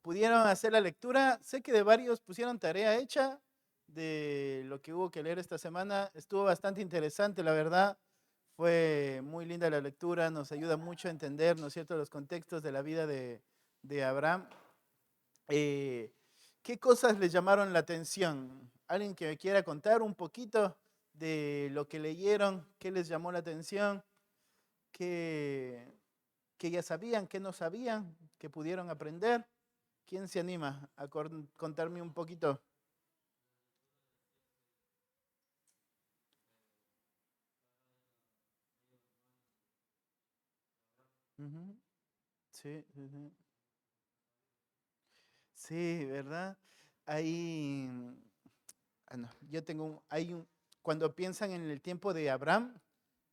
¿Pudieron hacer la lectura? Sé que de varios pusieron tarea hecha de lo que hubo que leer esta semana. Estuvo bastante interesante, la verdad. Fue muy linda la lectura, nos ayuda mucho a entender, ¿no es cierto?, los contextos de la vida de Abraham. Eh, ¿Qué cosas les llamaron la atención? ¿Alguien que me quiera contar un poquito de lo que leyeron? ¿Qué les llamó la atención? ¿Qué, qué ya sabían? ¿Qué no sabían? ¿Qué pudieron aprender? ¿Quién se anima a contarme un poquito? Ujú. Sí, sí, sí. Sí, ¿verdad? Ahí, no, yo tengo cuando piensan en el tiempo de Abraham,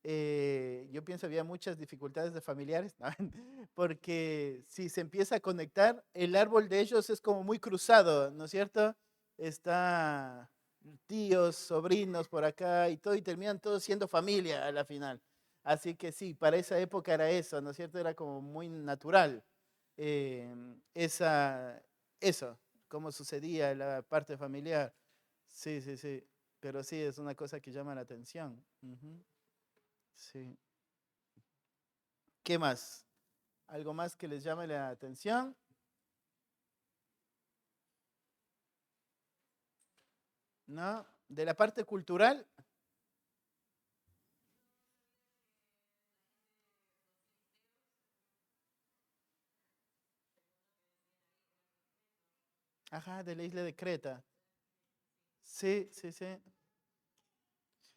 yo pienso había muchas dificultades de familiares, ¿no? Porque si se empieza a conectar, el árbol de ellos es como muy cruzado, ¿no es cierto? Está tíos, sobrinos por acá y todo, y terminan todos siendo familia a la final. Así que sí, para esa época era eso, ¿no es cierto? Era como muy natural eh, esa, eso, cómo sucedía en la parte familiar. Sí, sí, sí, pero sí, es una cosa que llama la atención. Ujú. Sí. ¿Qué más? ¿Algo más que les llame la atención? ¿No? De la parte cultural, ajá, de la isla de Creta. Sí, sí, sí.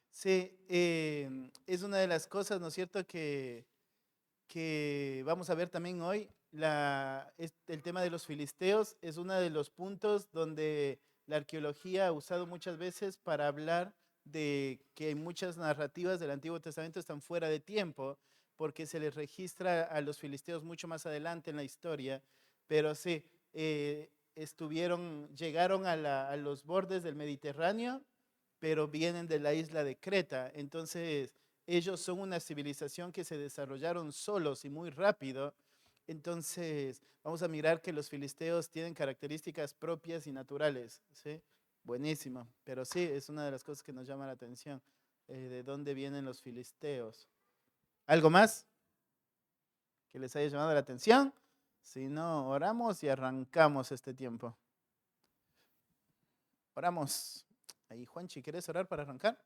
Sí, es una de las cosas, ¿no es cierto?, que vamos a ver también hoy. El tema de los filisteos es uno de los puntos donde la arqueología ha usado muchas veces para hablar de que muchas narrativas del Antiguo Testamento están fuera de tiempo, porque se les registra a los filisteos mucho más adelante en la historia, pero sí, llegaron a los bordes del Mediterráneo, pero vienen de la isla de Creta. Entonces, ellos son una civilización que se desarrollaron solos y muy rápido. Entonces, vamos a mirar que los filisteos tienen características propias y naturales, ¿sí? Buenísimo. Pero sí, es una de las cosas que nos llama la atención, de dónde vienen los filisteos. ¿Algo más que les haya llamado la atención? Si no, oramos y arrancamos este tiempo. Oramos. Ahí, Juanchi, ¿quieres orar para arrancar?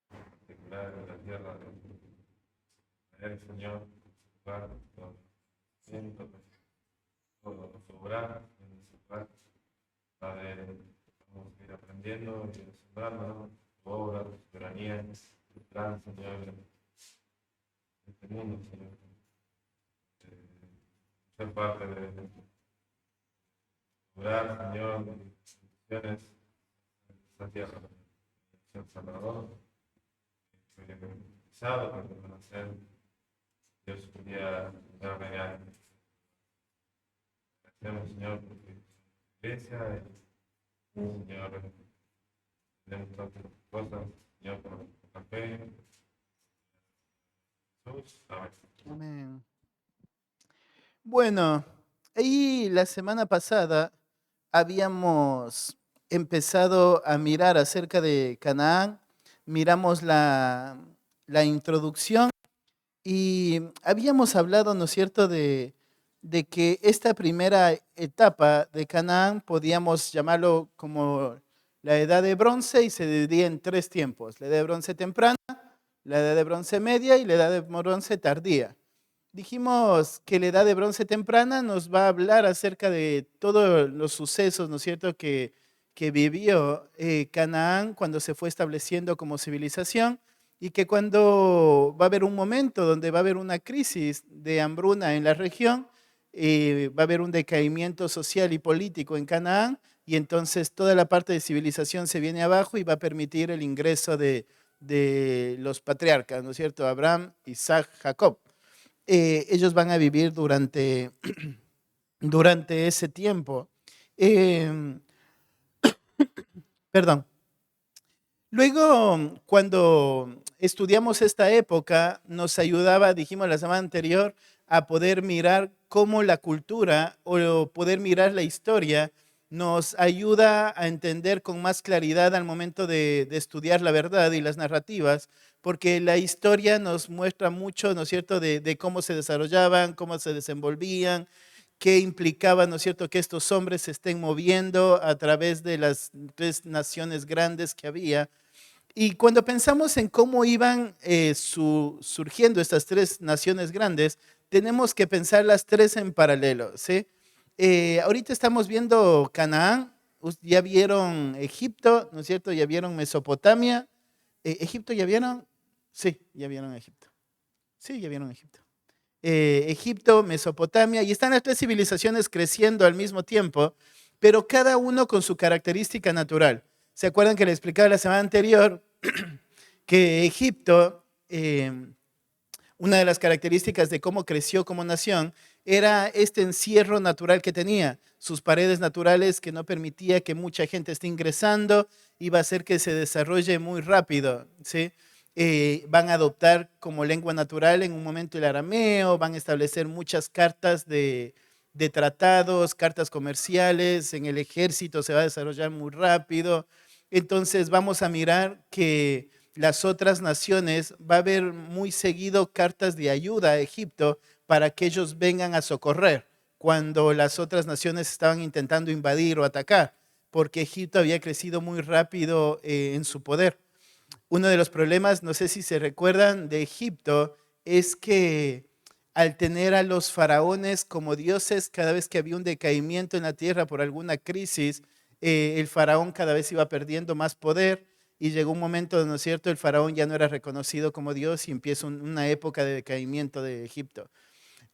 Particular en la tierra el Señor, lugar, todo siento, todo sobrar en nuestro lugar. Padre, vamos a ir aprendiendo y asombrándonos tu obra, tu soberanía, tu plan, Señor, en este mundo, Señor. Ser parte de lograr, Señor, bendiciones en esta tierra. Señor Salvador, que fue bautizado para conocer Dios podía dar real. Agradecemos, Señor, por tu iglesia y, Señor, tenemos todas las cosas, Señor, por la fe. Jesús, amén. Amén. Bueno, ahí la semana pasada habíamos empezado a mirar acerca de Canaán, miramos la introducción y habíamos hablado, ¿no es cierto?, de que esta primera etapa de Canaán podíamos llamarlo como la edad de bronce y se dividía en tres tiempos: la edad de bronce temprana, la edad de bronce media y la edad de bronce tardía. Dijimos que la edad de bronce temprana nos va a hablar acerca de todos los sucesos, ¿no es cierto?, que vivió Canaán cuando se fue estableciendo como civilización, y que cuando va a haber un momento donde va a haber una crisis de hambruna en la región, va a haber un decaimiento social y político en Canaán, y entonces toda la parte de civilización se viene abajo y va a permitir el ingreso de los patriarcas, ¿no es cierto?, Abraham, Isaac, Jacob. Ellos van a vivir durante durante ese tiempo. Eh, perdón. Luego, cuando estudiamos esta época, nos ayudaba, dijimos la semana anterior, a poder mirar cómo la cultura o poder mirar la historia nos ayuda a entender con más claridad al momento de estudiar la verdad y las narrativas, porque la historia nos muestra mucho, ¿no es cierto?, de cómo se desarrollaban, cómo se desenvolvían, qué implicaba, ¿no es cierto?, que estos hombres se estén moviendo a través de las tres naciones grandes que había. Y cuando pensamos en cómo iban surgiendo estas tres naciones grandes, tenemos que pensar las tres en paralelo, ¿sí? Ahorita estamos viendo Canaán, ya vieron Egipto, ¿no es cierto? Ya vieron Mesopotamia. ¿Egipto ya vieron? Sí, ya vieron Egipto. Sí, ya vieron Egipto. Egipto, Mesopotamia, y están las tres civilizaciones creciendo al mismo tiempo, pero cada uno con su característica natural. ¿Se acuerdan que les explicaba la semana anterior que Egipto, una de las características de cómo creció como nación, era este encierro natural que tenía, sus paredes naturales que no permitía que mucha gente esté ingresando, iba a hacer que se desarrolle muy rápido, ¿sí? Van a adoptar como lengua natural en un momento el arameo, van a establecer muchas cartas de tratados, cartas comerciales, en el ejército se va a desarrollar muy rápido. Entonces vamos a mirar que las otras naciones va a haber muy seguido cartas de ayuda a Egipto para que ellos vengan a socorrer cuando las otras naciones estaban intentando invadir o atacar, porque Egipto había crecido muy rápido en su poder. Uno de los problemas, no sé si se recuerdan, de Egipto es que al tener a los faraones como dioses, cada vez que había un decaimiento en la tierra por alguna crisis, el faraón cada vez iba perdiendo más poder y llegó un momento, ¿no es cierto?, el faraón ya no era reconocido como Dios y empieza una época de decaimiento de Egipto.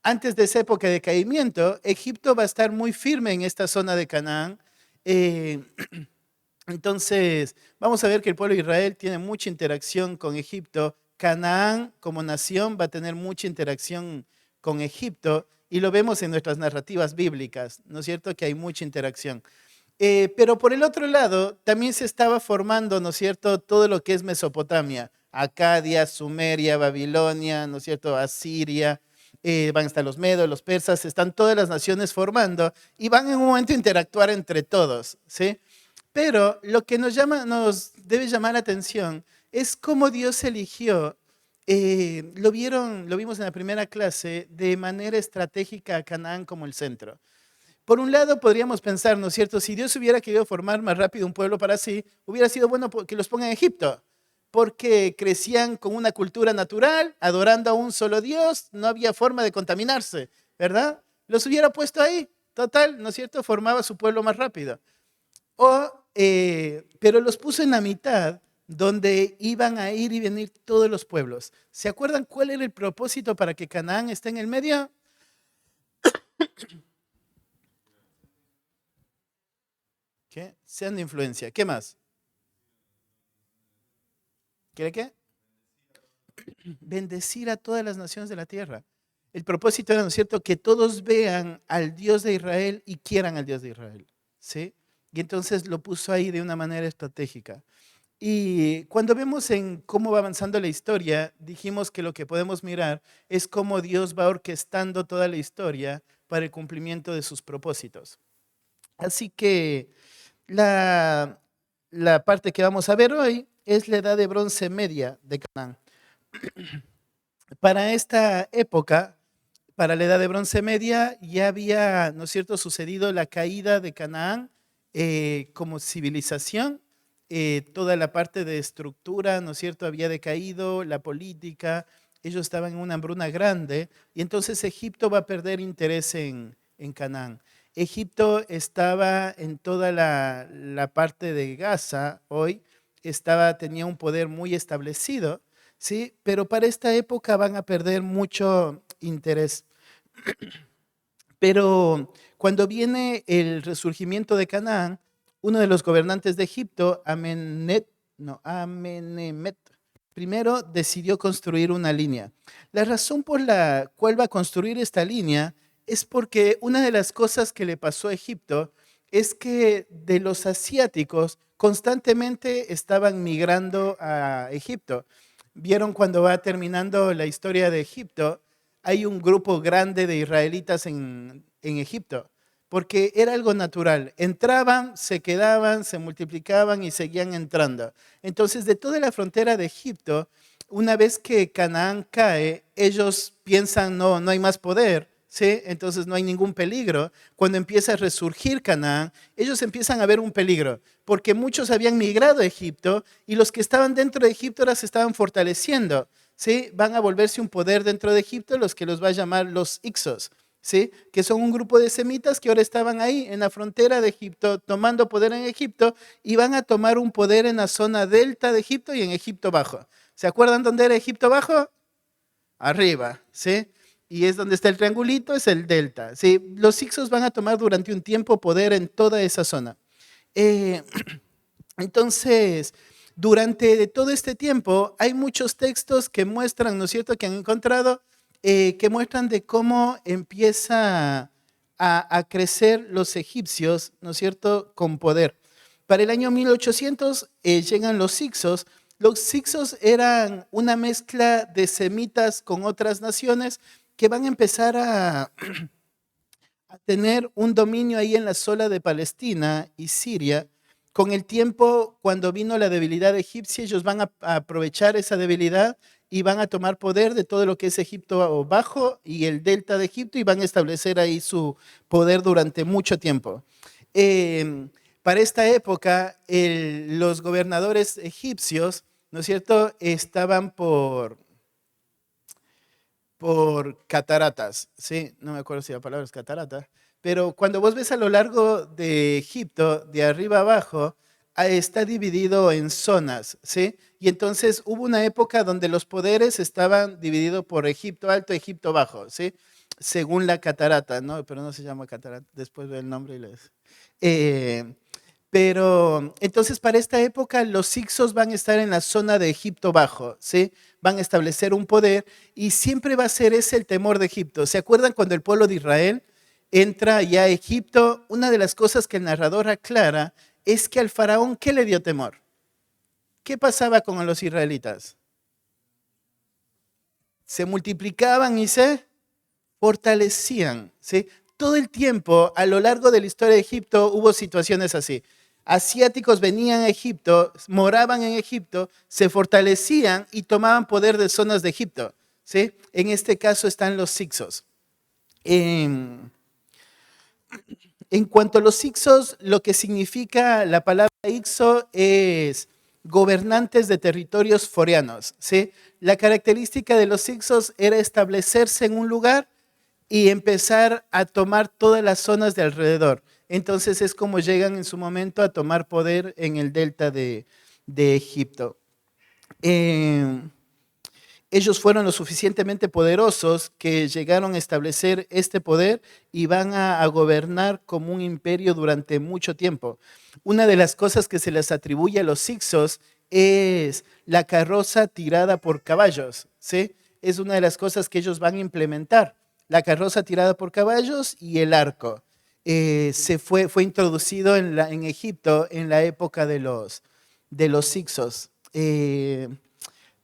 Antes de esa época de decaimiento, Egipto va a estar muy firme en esta zona de Canaán. Eh, entonces, vamos a ver que el pueblo de Israel tiene mucha interacción con Egipto. Canaán como nación va a tener mucha interacción con Egipto y lo vemos en nuestras narrativas bíblicas, ¿no es cierto?, que hay mucha interacción. Pero por el otro lado, también se estaba formando, ¿no es cierto?, todo lo que es Mesopotamia, Acadia, Sumeria, Babilonia, ¿no es cierto?, Asiria, van a estar los medos, los persas, están todas las naciones formando y van en un momento a interactuar entre todos, ¿sí? Pero lo que nos debe llamar la atención es cómo Dios eligió, lo vimos en la primera clase, de manera estratégica a Canaán como el centro. Por un lado, podríamos pensar, ¿no es cierto? Si Dios hubiera querido formar más rápido un pueblo para sí, hubiera sido bueno que los ponga en Egipto, porque crecían con una cultura natural, adorando a un solo Dios, no había forma de contaminarse, ¿verdad? Los hubiera puesto ahí, total, ¿no es cierto? Formaba su pueblo más rápido. Pero los puso en la mitad, donde iban a ir y venir todos los pueblos. ¿Se acuerdan cuál era el propósito para que Canaán esté en el medio? ¿Qué? Sean de influencia. ¿Qué más? ¿Quiere qué? Bendecir a todas las naciones de la tierra. El propósito era, ¿no es cierto?, que todos vean al Dios de Israel y quieran al Dios de Israel. ¿Sí? Y entonces lo puso ahí de una manera estratégica. Y cuando vemos en cómo va avanzando la historia, dijimos que lo que podemos mirar es cómo Dios va orquestando toda la historia para el cumplimiento de sus propósitos. Así que la, la parte que vamos a ver hoy es la edad de bronce media de Canaán. Para esta época, para la edad de bronce media, ya había, ¿no es cierto?, sucedido la caída de Canaán como civilización. Toda la parte de estructura, ¿no es cierto?, había decaído, la política, ellos estaban en una hambruna grande y entonces Egipto va a perder interés en Canaán. Egipto estaba en toda la parte de Gaza hoy, tenía un poder muy establecido, ¿sí? Pero para esta época van a perder mucho interés. Pero cuando viene el resurgimiento de Canaán, uno de los gobernantes de Egipto, Amenemet, primero decidió construir una línea. La razón por la cual va a construir esta línea es porque una de las cosas que le pasó a Egipto es que de los asiáticos constantemente estaban migrando a Egipto. Vieron cuando va terminando la historia de Egipto, hay un grupo grande de israelitas en Egipto, porque era algo natural. Entraban, se quedaban, se multiplicaban y seguían entrando. Entonces, de toda la frontera de Egipto, una vez que Canaán cae, ellos piensan, no, no hay más poder, ¿sí? Entonces no hay ningún peligro. Cuando empieza a resurgir Canaán, ellos empiezan a ver un peligro, porque muchos habían migrado a Egipto y los que estaban dentro de Egipto ahora se estaban fortaleciendo, ¿sí? Van a volverse un poder dentro de Egipto, los que los va a llamar los Ixos, ¿sí? Que son un grupo de semitas que ahora estaban ahí en la frontera de Egipto, tomando poder en Egipto, y van a tomar un poder en la zona delta de Egipto y en Egipto Bajo. ¿Se acuerdan dónde era Egipto Bajo? Arriba, ¿sí? Y es donde está el triangulito, es el delta, ¿sí? Los Ixos van a tomar durante un tiempo poder en toda esa zona. Eh, entonces, durante todo este tiempo hay muchos textos que muestran, ¿no es cierto?, que han encontrado, que muestran de cómo empieza a crecer los egipcios, ¿no es cierto?, con poder. Para el año 1800 llegan los Ixos. Los Ixos eran una mezcla de semitas con otras naciones que van a empezar a tener un dominio ahí en la zona de Palestina y Siria. Con el tiempo, cuando vino la debilidad egipcia, ellos van a aprovechar esa debilidad y van a tomar poder de todo lo que es Egipto Bajo y el delta de Egipto y van a establecer ahí su poder durante mucho tiempo. Para esta época, los gobernadores egipcios, ¿no es cierto?, estaban por cataratas, ¿sí? No me acuerdo si la palabra es catarata, pero cuando vos ves a lo largo de Egipto, de arriba abajo, está dividido en zonas, ¿sí? Y entonces hubo una época donde los poderes estaban divididos por Egipto Alto, Egipto Bajo, ¿sí? Según la catarata, ¿no? Pero no se llama catarata, después ve el nombre y les... Eh, pero entonces para esta época los Hicsos van a estar en la zona de Egipto Bajo, ¿sí? Van a establecer un poder y siempre va a ser ese el temor de Egipto. ¿Se acuerdan cuando el pueblo de Israel entra ya a Egipto? Una de las cosas que el narrador aclara es que al faraón, ¿qué le dio temor? ¿Qué pasaba con los israelitas? Se multiplicaban y se fortalecían, ¿sí? Todo el tiempo, a lo largo de la historia de Egipto, hubo situaciones así. Asiáticos venían a Egipto, moraban en Egipto, se fortalecían y tomaban poder de zonas de Egipto, ¿sí? En este caso están los Hicsos. En cuanto a los Hicsos, lo que significa la palabra Ixo es gobernantes de territorios foreanos, ¿sí? La característica de los Hicsos era establecerse en un lugar y empezar a tomar todas las zonas de alrededor. Entonces es como llegan en su momento a tomar poder en el delta de Egipto. Ellos fueron lo suficientemente poderosos que llegaron a establecer este poder y van a gobernar como un imperio durante mucho tiempo. Una de las cosas que se les atribuye a los Hicsos es la carroza tirada por caballos, ¿sí? Es una de las cosas que ellos van a implementar. La carroza tirada por caballos y el arco. Fue introducido en Egipto en la época de los Hicsos.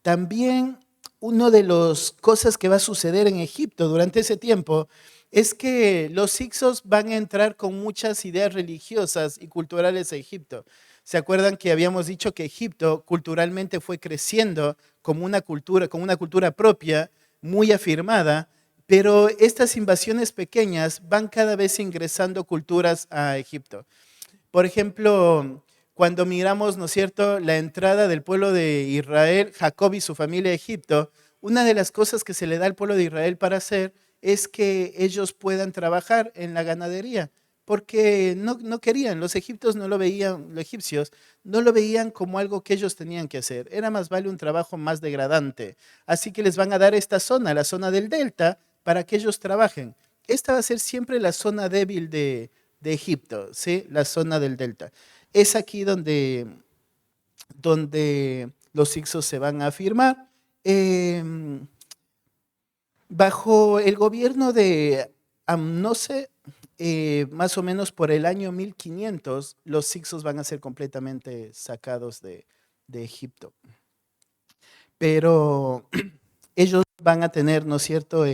También una de las cosas que va a suceder en Egipto durante ese tiempo es que los Hicsos van a entrar con muchas ideas religiosas y culturales a Egipto. ¿Se acuerdan que habíamos dicho que Egipto culturalmente fue creciendo como una cultura propia, muy afirmada? Pero estas invasiones pequeñas van cada vez ingresando culturas a Egipto. Por ejemplo, cuando miramos, ¿no es cierto?, la entrada del pueblo de Israel, Jacob y su familia a Egipto, una de las cosas que se le da al pueblo de Israel para hacer es que ellos puedan trabajar en la ganadería, porque no querían, los egipcios no lo veían como algo que ellos tenían que hacer, era más vale un trabajo más degradante. Así que les van a dar esta zona, la zona del delta, para que ellos trabajen. Esta va a ser siempre la zona débil de Egipto, ¿sí? La zona del delta. Es aquí donde los Hicsos se van a afirmar. Bajo el gobierno de no sé, más o menos por el año 1500, los hicsos van a ser completamente sacados de Egipto. Pero ellos van a tener, ¿no es cierto?,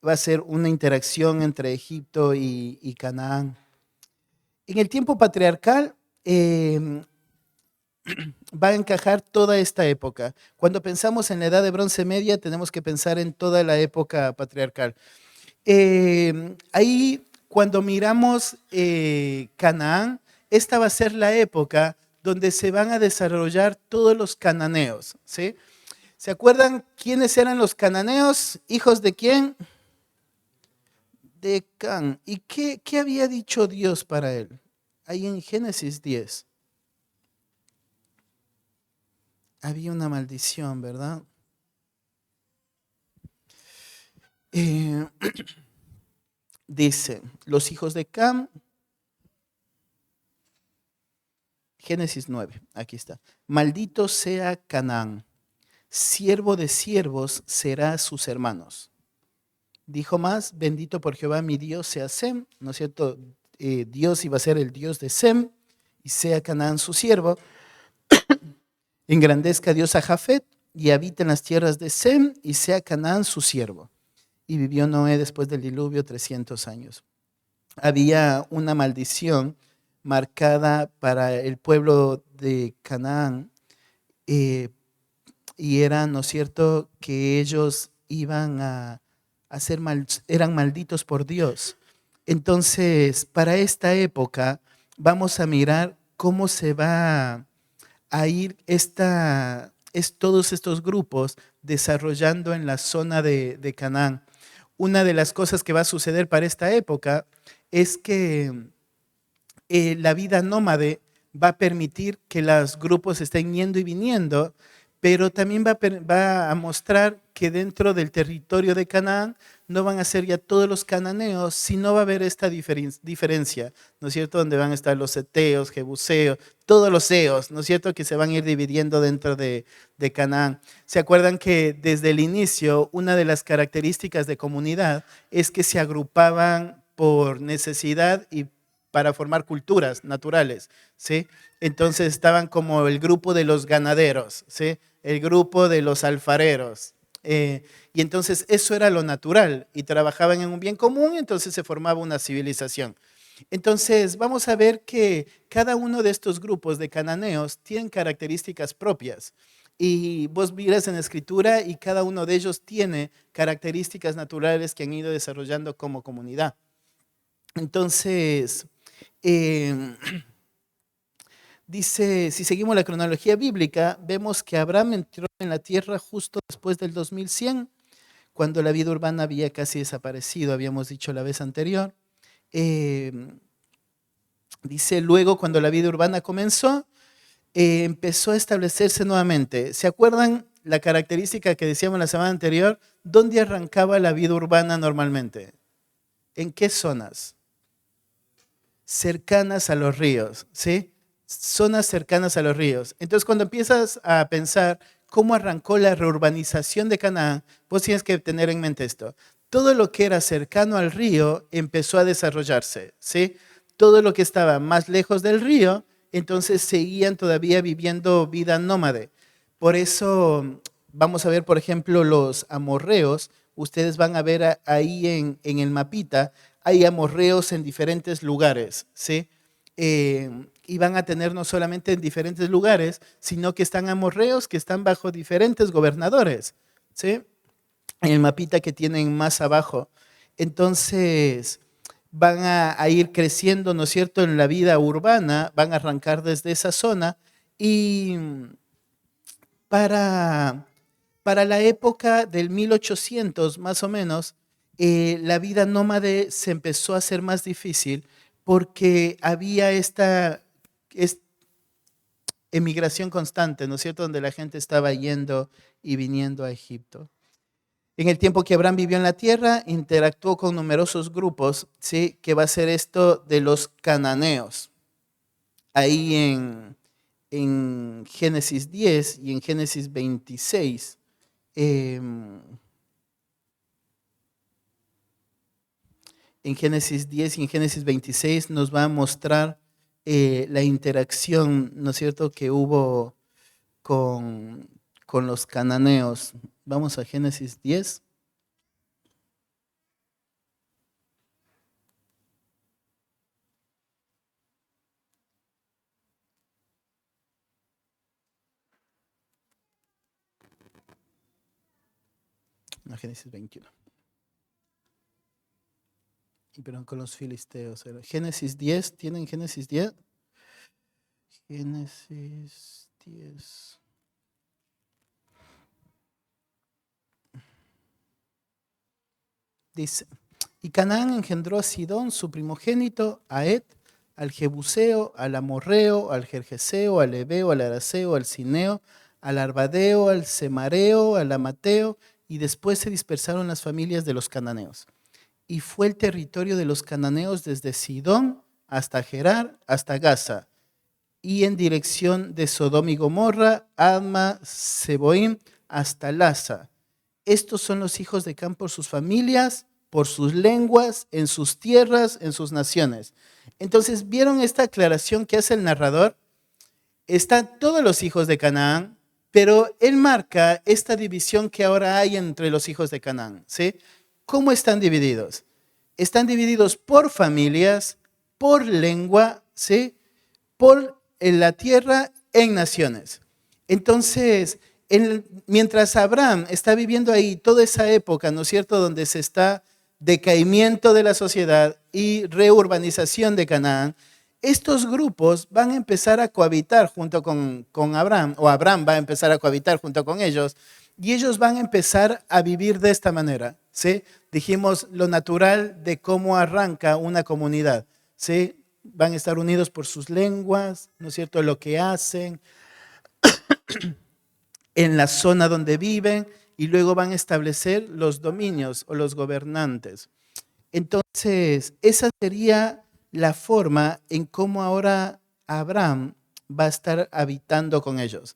va a ser una interacción entre Egipto y Canaán. En el tiempo patriarcal va a encajar toda esta época. Cuando pensamos en la edad de bronce media, tenemos que pensar en toda la época patriarcal. Ahí, cuando miramos Canaán, esta va a ser la época donde se van a desarrollar todos los cananeos, ¿sí? ¿Se acuerdan quiénes eran los cananeos? ¿Hijos de quién? De Can. ¿Y qué había dicho Dios para él? Ahí en Génesis 10. Había una maldición, ¿verdad? Dice, los hijos de Cam, Génesis 9, aquí está. Maldito sea Canaán, siervo de siervos será sus hermanos. Dijo más, bendito por Jehová mi Dios sea Sem, ¿no es cierto? Dios iba a ser el Dios de Sem, y sea Canaán su siervo. Engrandezca Dios a Jafet, y habita en las tierras de Sem, y sea Canaán su siervo. Y vivió Noé después del diluvio 300 años. Había una maldición marcada para el pueblo de Canaán, y era, ¿no es cierto?, que ellos iban a ser eran malditos por Dios. Entonces, para esta época, vamos a mirar cómo se va a ir todos estos grupos desarrollando en la zona de Canaán. Una de las cosas que va a suceder para esta época es que la vida nómade va a permitir que los grupos estén yendo y viniendo, pero también va a mostrar que dentro del territorio de Canaán no van a ser ya todos los cananeos, sino va a haber esta diferencia, ¿no es cierto?, donde van a estar los heteos, jebuseos, todos los eos, ¿no es cierto?, que se van a ir dividiendo dentro de Canaán. ¿Se acuerdan que desde el inicio una de las características de comunidad es que se agrupaban por necesidad y para formar culturas naturales, ¿sí? Entonces estaban como el grupo de los ganaderos, ¿sí?, el grupo de los alfareros. Y entonces eso era lo natural y trabajaban en un bien común, entonces se formaba una civilización. Entonces vamos a ver que cada uno de estos grupos de cananeos tienen características propias. Y vos miras en la escritura y cada uno de ellos tiene características naturales que han ido desarrollando como comunidad. Entonces, dice, si seguimos la cronología bíblica, vemos que Abraham entró en la tierra justo después del 2100, cuando la vida urbana había casi desaparecido, habíamos dicho la vez anterior. Dice, luego cuando la vida urbana comenzó, empezó a establecerse nuevamente. ¿Se acuerdan la característica que decíamos la semana anterior? ¿Dónde arrancaba la vida urbana normalmente? ¿En qué zonas? Cercanas a los ríos, ¿sí? Zonas cercanas a los ríos. Entonces, cuando empiezas a pensar cómo arrancó la reurbanización de Canaán, vos tienes que tener en mente esto. Todo lo que era cercano al río empezó a desarrollarse, ¿sí? Todo lo que estaba más lejos del río, entonces seguían todavía viviendo vida nómade. Por eso vamos a ver, por ejemplo, los amorreos. Ustedes van a ver ahí en el mapita, hay amorreos en diferentes lugares, ¿sí? Y van a tener no solamente en diferentes lugares, sino que están amorreos que están bajo diferentes gobernadores, ¿sí? En el mapita que tienen más abajo. Entonces, van a ir creciendo, ¿no es cierto?, en la vida urbana, van a arrancar desde esa zona y para la época del 1800, más o menos, la vida nómade se empezó a hacer más difícil porque había esta emigración constante, ¿no es cierto?, donde la gente estaba yendo y viniendo a Egipto. En el tiempo que Abraham vivió en la tierra, interactuó con numerosos grupos, ¿sí?, que va a ser esto de los cananeos. Ahí en Génesis 10 y en Génesis 26, en Génesis 10 y en Génesis 26 nos va a mostrar la interacción, ¿no es cierto?, que hubo con, con los cananeos. Vamos a Génesis 10. No, Génesis 21. Y perdón, con los filisteos. Génesis 10, ¿tienen Génesis 10? Génesis 10. Dice, y Canaán engendró a Sidón, su primogénito, a Ed, al Jebuseo, al Amorreo, al Gergeseo, al Ebeo, al Araseo, al Cineo, al Arbadeo, al Semareo, al Amateo, y después se dispersaron las familias de los cananeos. Y fue el territorio de los cananeos desde Sidón hasta Gerar, hasta Gaza, y en dirección de Sodoma y Gomorra, Adma, Seboim, hasta Laza. Estos son los hijos de Cam por sus familias, por sus lenguas, en sus tierras, en sus naciones. Entonces, ¿vieron esta aclaración que hace el narrador? Están todos los hijos de Canaán, pero él marca esta división que ahora hay entre los hijos de Canaán, ¿sí? ¿Cómo están divididos? Están divididos por familias, por lengua, ¿sí? Por la tierra en naciones. Entonces, mientras Abraham está viviendo ahí toda esa época, ¿no es cierto?, donde se está decaimiento de la sociedad y reurbanización de Canaán, estos grupos van a empezar a cohabitar junto con Abraham, o Abraham va a empezar a cohabitar junto con ellos, y ellos van a empezar a vivir de esta manera, ¿sí? Dijimos lo natural de cómo arranca una comunidad, ¿sí? Van a estar unidos por sus lenguas, ¿no es cierto?, lo que hacen, en la zona donde viven, y luego van a establecer los dominios o los gobernantes. Entonces, esa sería la forma en cómo ahora Abraham va a estar habitando con ellos.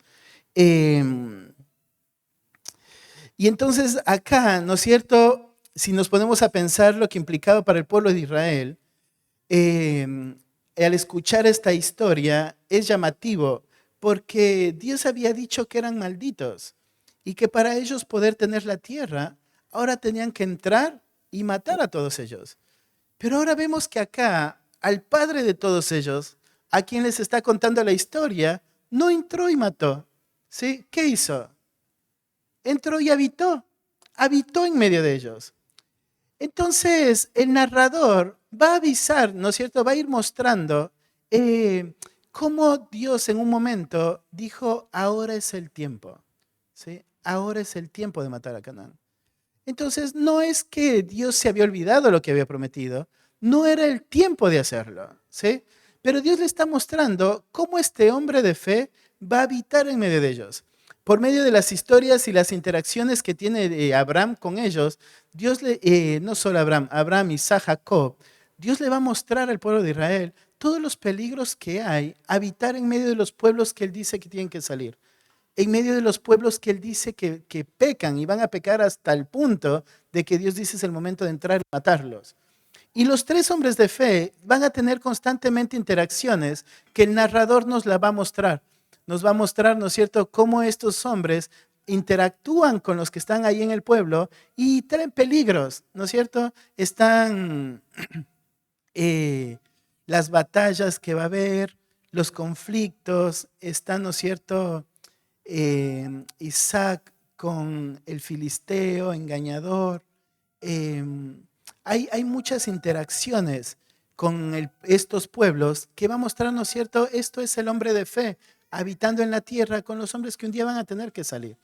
Y entonces acá, ¿no es cierto? Si nos ponemos a pensar lo que implicaba para el pueblo de Israel, al escuchar esta historia es llamativo porque Dios había dicho que eran malditos y que para ellos poder tener la tierra, ahora tenían que entrar y matar a todos ellos. Pero ahora vemos que acá, al padre de todos ellos, a quien les está contando la historia, no entró y mató. ¿Sí? ¿Qué hizo? Entró y habitó en medio de ellos. Entonces, el narrador va a avisar, ¿no es cierto? Va a ir mostrando cómo Dios en un momento dijo, ahora es el tiempo, ¿sí? Ahora es el tiempo de matar a Canaán. Entonces, no es que Dios se había olvidado lo que había prometido, no era el tiempo de hacerlo, ¿sí? Pero Dios le está mostrando cómo este hombre de fe va a habitar en medio de ellos. Por medio de las historias y las interacciones que tiene Abraham con ellos, Dios no solo Abraham, Isaac, Jacob, Dios le va a mostrar al pueblo de Israel todos los peligros que hay habitar en medio de los pueblos que él dice que tienen que salir, en medio de los pueblos que él dice que pecan y van a pecar hasta el punto de que Dios dice es el momento de entrar y matarlos. Y los tres hombres de fe van a tener constantemente interacciones que el narrador nos la va a mostrar. Nos va a mostrar, ¿no es cierto?, cómo estos hombres interactúan con los que están ahí en el pueblo y traen peligros, ¿no es cierto? Están las batallas que va a haber, los conflictos, están, ¿no es cierto?, Isaac con el filisteo engañador. Hay muchas interacciones con estos pueblos que va a mostrarnos, ¿cierto? Esto es el hombre de fe, habitando en la tierra con los hombres que un día van a tener que salir.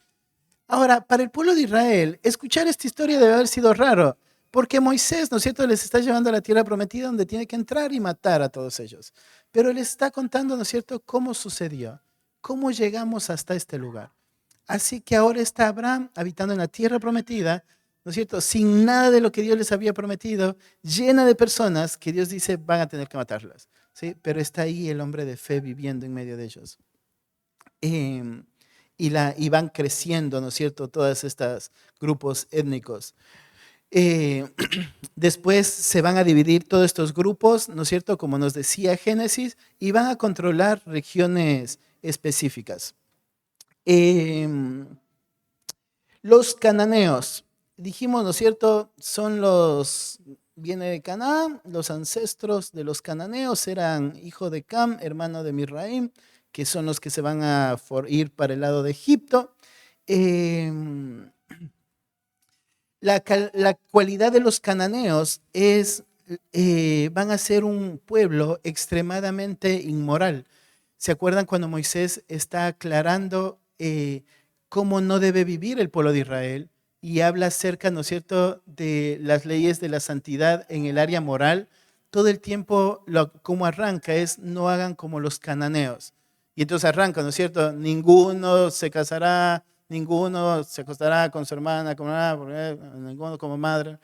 Ahora, para el pueblo de Israel, escuchar esta historia debe haber sido raro, porque Moisés, ¿no es cierto?, les está llevando a la tierra prometida donde tiene que entrar y matar a todos ellos. Pero les está contando, ¿no es cierto?, cómo sucedió, cómo llegamos hasta este lugar. Así que ahora está Abraham habitando en la tierra prometida, ¿no es cierto?, sin nada de lo que Dios les había prometido, llena de personas que Dios dice van a tener que matarlas, ¿sí? Pero está ahí el hombre de fe viviendo en medio de ellos. Y van creciendo, ¿no es cierto?, todos estos grupos étnicos. Eh, Después se van a dividir todos estos grupos, ¿no es cierto? Como nos decía Génesis, y van a controlar regiones específicas. Los cananeos, dijimos, ¿no es cierto? Viene de Canaán, los ancestros de los cananeos eran hijo de Cam, hermano de Misraim, que son los que se van a ir para el lado de Egipto. Em, la cualidad de los cananeos es, van a ser un pueblo extremadamente inmoral. ¿Se acuerdan cuando Moisés está aclarando cómo no debe vivir el pueblo de Israel? Y habla acerca, ¿no es cierto?, de las leyes de la santidad en el área moral. Todo el tiempo, como arranca es, no hagan como los cananeos. Y entonces arranca, ¿no es cierto? Ninguno se casará, ninguno se acostará con su hermana, ninguno como madre.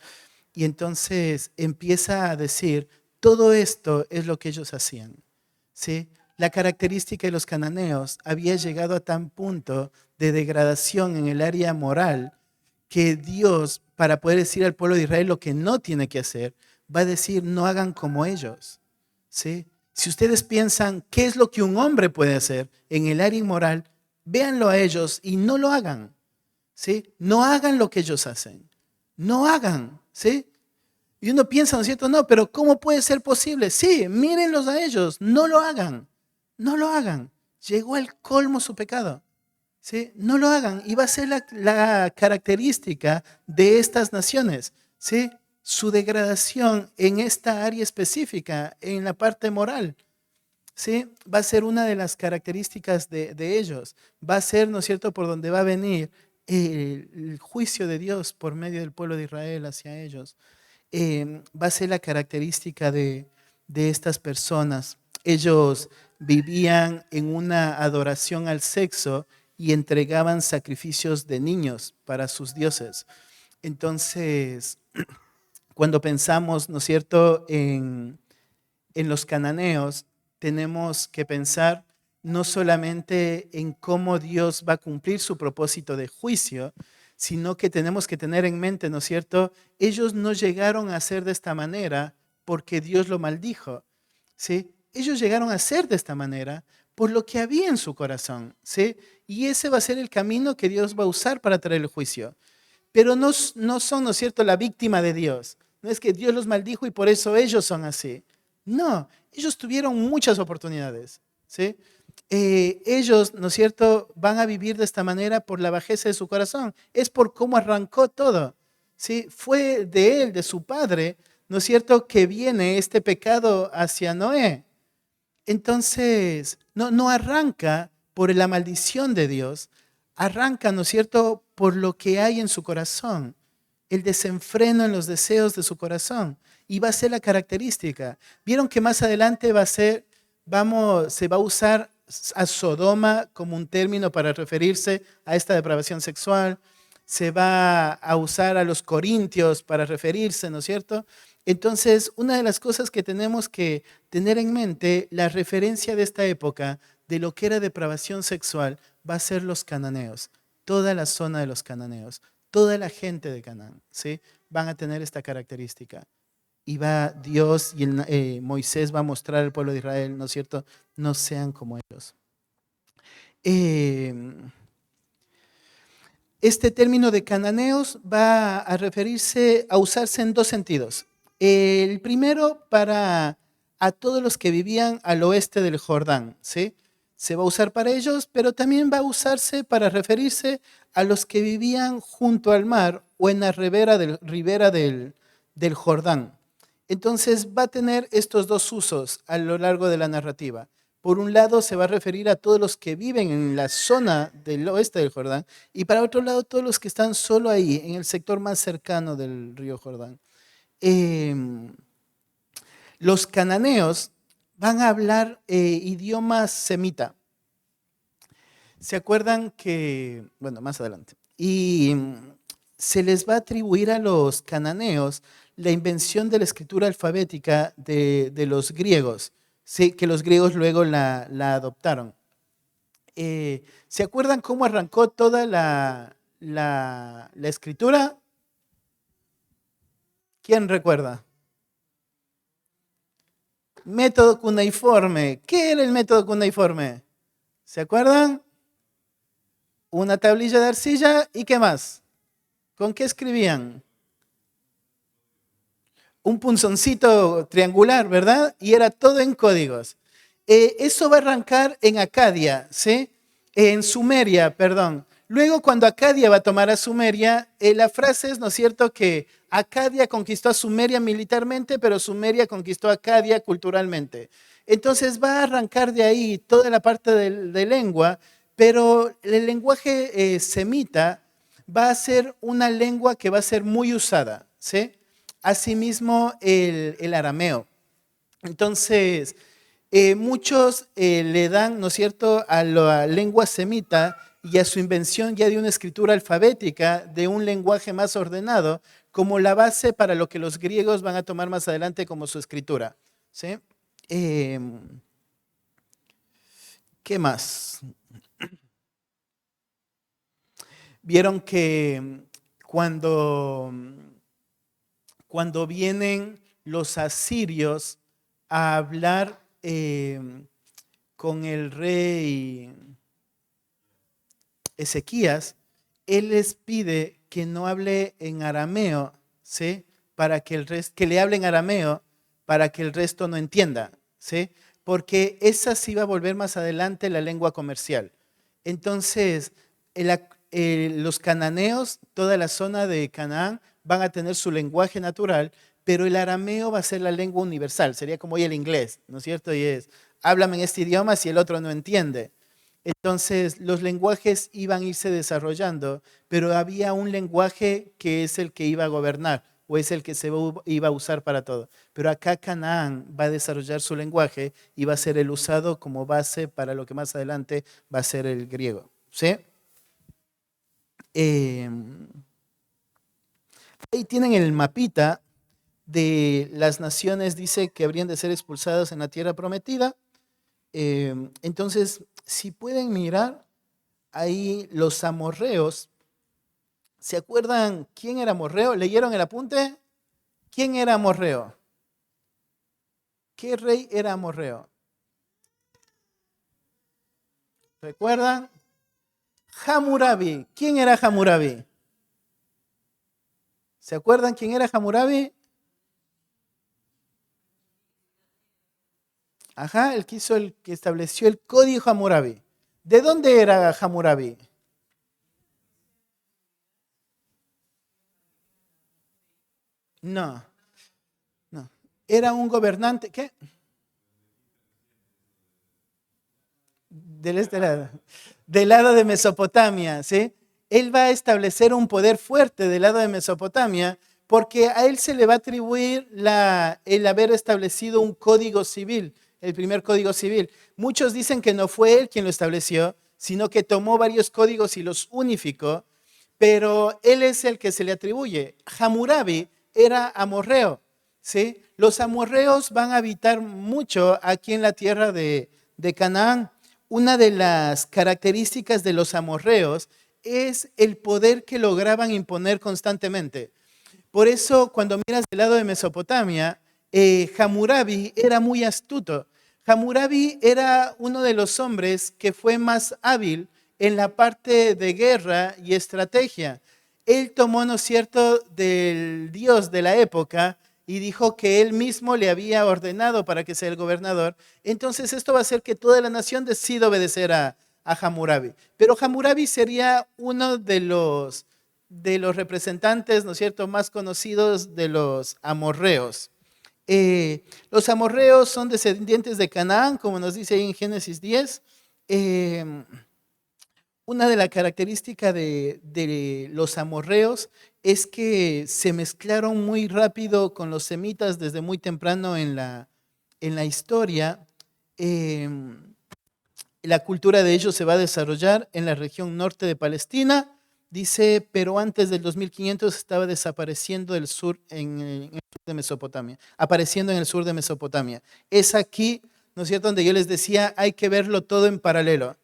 Y entonces empieza a decir, todo esto es lo que ellos hacían, ¿sí? La característica de los cananeos había llegado a tan punto de degradación en el área moral que Dios, para poder decir al pueblo de Israel lo que no tiene que hacer, va a decir, no hagan como ellos, ¿sí? Si ustedes piensan qué es lo que un hombre puede hacer en el área inmoral, véanlo a ellos y no lo hagan, ¿sí? No hagan lo que ellos hacen, no hagan, ¿sí? Y uno piensa, ¿no es cierto? No, pero ¿cómo puede ser posible? Sí, mírenlos a ellos, no lo hagan, no lo hagan. Llegó al colmo su pecado, ¿sí? No lo hagan y va a ser la característica de estas naciones, ¿sí? Su degradación en esta área específica, en la parte moral. ¿Sí? Va a ser una de las características de ellos. Va a ser, ¿no es cierto?, por donde va a venir el juicio de Dios por medio del pueblo de Israel hacia ellos. Va a ser la característica de estas personas. Ellos vivían en una adoración al sexo y entregaban sacrificios de niños para sus dioses. Entonces, cuando pensamos, ¿no es cierto?, en los cananeos, tenemos que pensar no solamente en cómo Dios va a cumplir su propósito de juicio, sino que tenemos que tener en mente, ¿no es cierto? Ellos no llegaron a ser de esta manera porque Dios lo maldijo, ¿sí? Ellos llegaron a ser de esta manera por lo que había en su corazón, ¿sí? Y ese va a ser el camino que Dios va a usar para traer el juicio. Pero no son, ¿no es cierto?, la víctima de Dios. No es que Dios los maldijo y por eso ellos son así. No, ellos tuvieron muchas oportunidades, ¿sí? Ellos, ¿no es cierto?, van a vivir de esta manera por la bajeza de su corazón. Es por cómo arrancó todo, ¿sí? Fue de él, de su padre, ¿no es cierto?, que viene este pecado hacia Noé. Entonces, no arranca por la maldición de Dios, arranca, ¿no es cierto?, por lo que hay en su corazón, el desenfreno en los deseos de su corazón. Y va a ser la característica. Vieron que más adelante se va a usar a Sodoma como un término para referirse a esta depravación sexual. Se va a usar a los corintios para referirse, ¿no es cierto? Entonces, una de las cosas que tenemos que tener en mente, la referencia de esta época de lo que era depravación sexual, va a ser los cananeos, toda la zona de los cananeos, toda la gente de Canaán, ¿sí? Van a tener esta característica. Y va Dios y Moisés va a mostrar al pueblo de Israel, ¿no es cierto? No sean como ellos. Este término de cananeos va a referirse, a usarse en dos sentidos. El primero para a todos los que vivían al oeste del Jordán, ¿sí? Se va a usar para ellos, pero también va a usarse para referirse a los que vivían junto al mar o en la ribera del Jordán. Entonces va a tener estos dos usos a lo largo de la narrativa. Por un lado se va a referir a todos los que viven en la zona del oeste del Jordán y para otro lado todos los que están solo ahí, en el sector más cercano del río Jordán. Los cananeos van a hablar idiomas semita. ¿Se acuerdan que, bueno, más adelante, y se les va a atribuir a los cananeos la invención de la escritura alfabética de los griegos, ¿sí? Que los griegos luego la adoptaron. ¿Se acuerdan cómo arrancó toda la escritura? ¿Quién recuerda? Método cuneiforme. ¿Qué era el método cuneiforme? ¿Se acuerdan? Una tablilla de arcilla y ¿qué más? ¿Con qué escribían? Un punzoncito triangular, ¿verdad? Y era todo en códigos. Eso va a arrancar en Acadia, ¿sí? En Sumeria, perdón. Luego, cuando Acadia va a tomar a Sumeria, la frase es, ¿no es cierto?, que Acadia conquistó a Sumeria militarmente, pero Sumeria conquistó a Acadia culturalmente. Entonces va a arrancar de ahí toda la parte de lengua, pero el lenguaje semita va a ser una lengua que va a ser muy usada, ¿sí? Asimismo, el arameo. Entonces, muchos le dan, ¿no es cierto?, a la lengua semita y a su invención ya de una escritura alfabética, de un lenguaje más ordenado, como la base para lo que los griegos van a tomar más adelante como su escritura, ¿sí? ¿Qué más? Vieron que cuando vienen los asirios a hablar con el rey Ezequías, él les pide que no hable en arameo, ¿sí? Para que que le hable en arameo para que el resto no entienda, ¿sí? Porque esa sí va a volver más adelante la lengua comercial. Entonces, los cananeos, toda la zona de Canaán, van a tener su lenguaje natural, pero el arameo va a ser la lengua universal, sería como hoy el inglés, ¿no es cierto? Y es, háblame en este idioma si el otro no entiende. Entonces, los lenguajes iban a irse desarrollando, pero había un lenguaje que es el que iba a gobernar o es el que se iba a usar para todo. Pero acá Canaán va a desarrollar su lenguaje y va a ser el usado como base para lo que más adelante va a ser el griego, ¿sí? Ahí tienen el mapita de las naciones, dice que habrían de ser expulsadas en la tierra prometida. Entonces, si pueden mirar, ahí los amorreos, ¿se acuerdan quién era amorreo? ¿Leyeron el apunte? ¿Quién era amorreo? ¿Qué rey era amorreo? ¿Recuerdan? Hammurabi. ¿Quién era Hammurabi? ¿Se acuerdan quién era Hammurabi? Ajá, el que estableció el código Hammurabi. ¿De dónde era Hammurabi? No, no. Era un gobernante, ¿qué? Del lado de Mesopotamia, ¿sí? Él va a establecer un poder fuerte del lado de Mesopotamia porque a él se le va a atribuir el haber establecido un código civil, el primer código civil. Muchos dicen que no fue él quien lo estableció, sino que tomó varios códigos y los unificó, pero él es el que se le atribuye. Hammurabi era amorreo, ¿sí? Los amorreos van a habitar mucho aquí en la tierra de Canaán. Una de las características de los amorreos es el poder que lograban imponer constantemente. Por eso, cuando miras del lado de Mesopotamia, Hammurabi era muy astuto. Hammurabi era uno de los hombres que fue más hábil en la parte de guerra y estrategia. Él tomó, ¿no es cierto?, del dios de la época y dijo que él mismo le había ordenado para que sea el gobernador. Entonces esto va a hacer que toda la nación decida obedecer a Hammurabi. Pero Hammurabi sería uno de los representantes, ¿no es cierto?, más conocidos de los amorreos. Los amorreos son descendientes de Canaán, como nos dice ahí en Génesis 10. Una de las características de los amorreos es que se mezclaron muy rápido con los semitas desde muy temprano en la historia. La cultura de ellos se va a desarrollar en la región norte de Palestina, dice, pero antes del 2500 estaba desapareciendo del sur en el sur de Mesopotamia, apareciendo en el sur de Mesopotamia. Es aquí, ¿no es cierto?, donde yo les decía, hay que verlo todo en paralelo.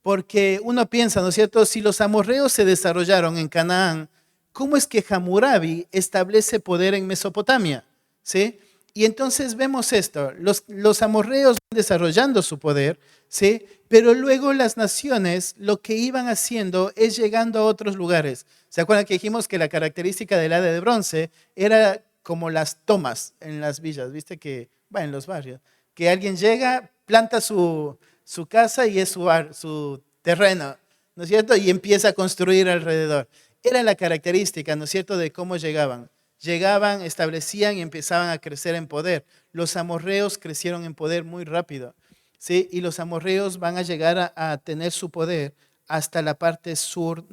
Porque uno piensa, ¿no es cierto?, si los amorreos se desarrollaron en Canaán ¿cómo es que Hammurabi establece poder en Mesopotamia? ¿Sí? Y entonces vemos esto, los amorreos van desarrollando su poder, ¿sí? Pero luego las naciones lo que iban haciendo es llegando a otros lugares. ¿Se acuerdan que dijimos que la característica de la Edad de Bronce era como las tomas en las villas, viste que va en los barrios, que alguien llega, planta su casa y es su terreno, ¿no es cierto? Y empieza a construir alrededor. Era la característica, ¿no es cierto?, de cómo llegaban. Llegaban, establecían y empezaban a crecer en poder. Los amorreos crecieron en poder muy rápido, ¿sí? Y los amorreos van a llegar a tener su poder hasta la parte sur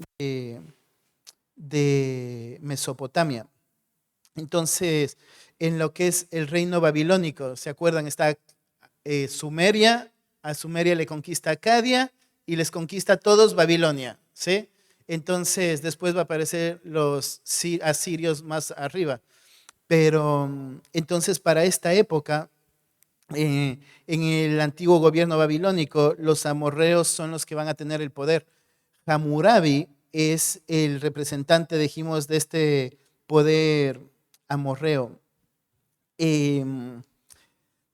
de Mesopotamia. Entonces, en lo que es el reino babilónico, ¿se acuerdan? Está Sumeria, a Sumeria le conquista Acadia y les conquista a todos Babilonia, ¿sí? Entonces, después va a aparecer los asirios más arriba. Pero entonces, para esta época, en el antiguo gobierno babilónico, los amorreos son los que van a tener el poder. Hammurabi es el representante, dijimos, de este poder amorreo.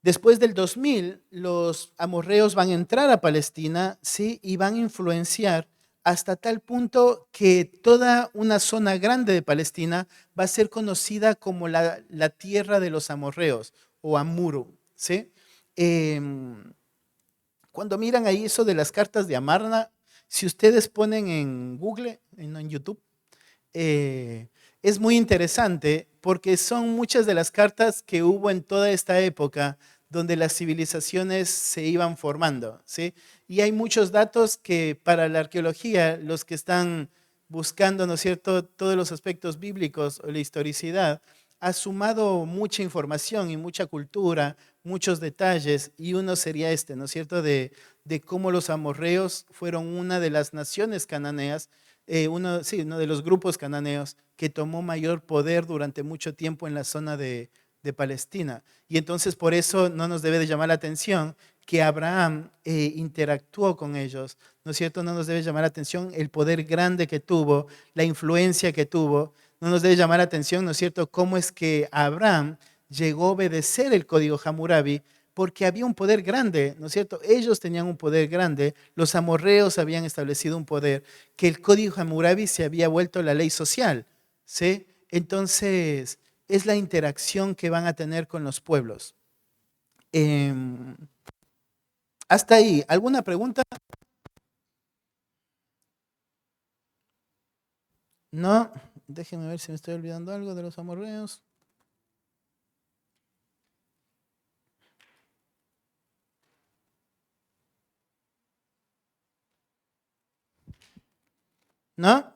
Después del 2000, los amorreos van a entrar a Palestina, ¿sí? Y van a influenciar hasta tal punto que toda una zona grande de Palestina va a ser conocida como la tierra de los amorreos o Amuru, ¿sí? Cuando miran ahí eso de las cartas de Amarna, si ustedes ponen en Google, en YouTube, es muy interesante porque son muchas de las cartas que hubo en toda esta época donde las civilizaciones se iban formando, ¿sí? Y hay muchos datos que para la arqueología, los que están buscando, ¿no es cierto?, todos los aspectos bíblicos o la historicidad, ha sumado mucha información y mucha cultura, muchos detalles, y uno sería este, ¿no es cierto?, de cómo los amorreos fueron una de las naciones cananeas, uno de los grupos cananeos que tomó mayor poder durante mucho tiempo en la zona de Palestina. Y entonces por eso no nos debe de llamar la atención que Abraham interactuó con ellos, ¿no es cierto? No nos debe llamar la atención el poder grande que tuvo, la influencia que tuvo. No nos debe llamar la atención, ¿no es cierto?, cómo es que Abraham llegó a obedecer el código Hammurabi, porque había un poder grande, ¿no es cierto? Ellos tenían un poder grande, los amorreos habían establecido un poder, que el código Hammurabi se había vuelto la ley social, ¿sí? Entonces, es la interacción que van a tener con los pueblos. Hasta ahí, ¿alguna pregunta? No, déjenme ver si me estoy olvidando algo de los amorreos. ¿No?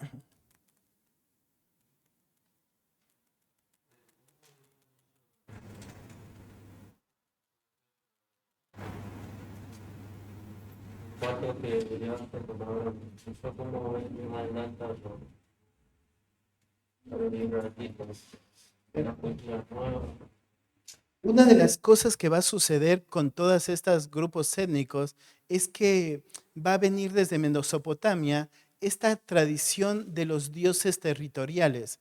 Cuatro que llevaste por ahora, eso como ves más adelantados, los libros artistas, de la cultura nueva. Una de las cosas que va a suceder con todos estos grupos étnicos es que va a venir desde Mesopotamia esta tradición de los dioses territoriales.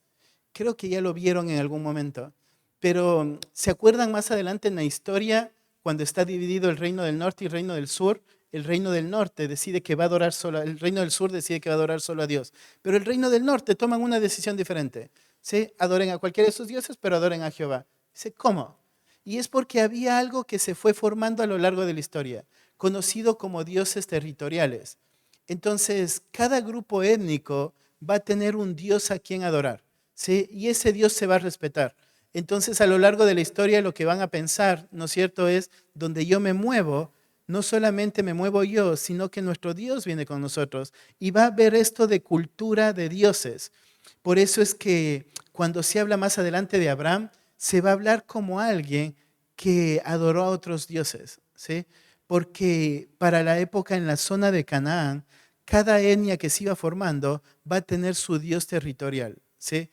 Creo que ya lo vieron en algún momento, pero ¿se acuerdan más adelante en la historia cuando está dividido el reino del norte y el reino del sur? El reino del norte decide que va a adorar solo, el reino del sur decide que va a adorar solo a Dios, pero el reino del norte toman una decisión diferente. ¿Sí? Adoren a cualquiera de sus dioses, pero adoren a Jehová. Dice, ¿cómo? Y es porque había algo que se fue formando a lo largo de la historia, conocido como dioses territoriales. Entonces, cada grupo étnico va a tener un dios a quien adorar, ¿sí? Y ese dios se va a respetar. Entonces, a lo largo de la historia, lo que van a pensar, ¿no es cierto?, es donde yo me muevo, no solamente me muevo yo, sino que nuestro Dios viene con nosotros. Y va a haber esto de cultura de dioses. Por eso es que cuando se habla más adelante de Abraham, se va a hablar como alguien que adoró a otros dioses, ¿sí? Porque para la época en la zona de Canaán, cada etnia que se iba formando va a tener su dios territorial, ¿sí?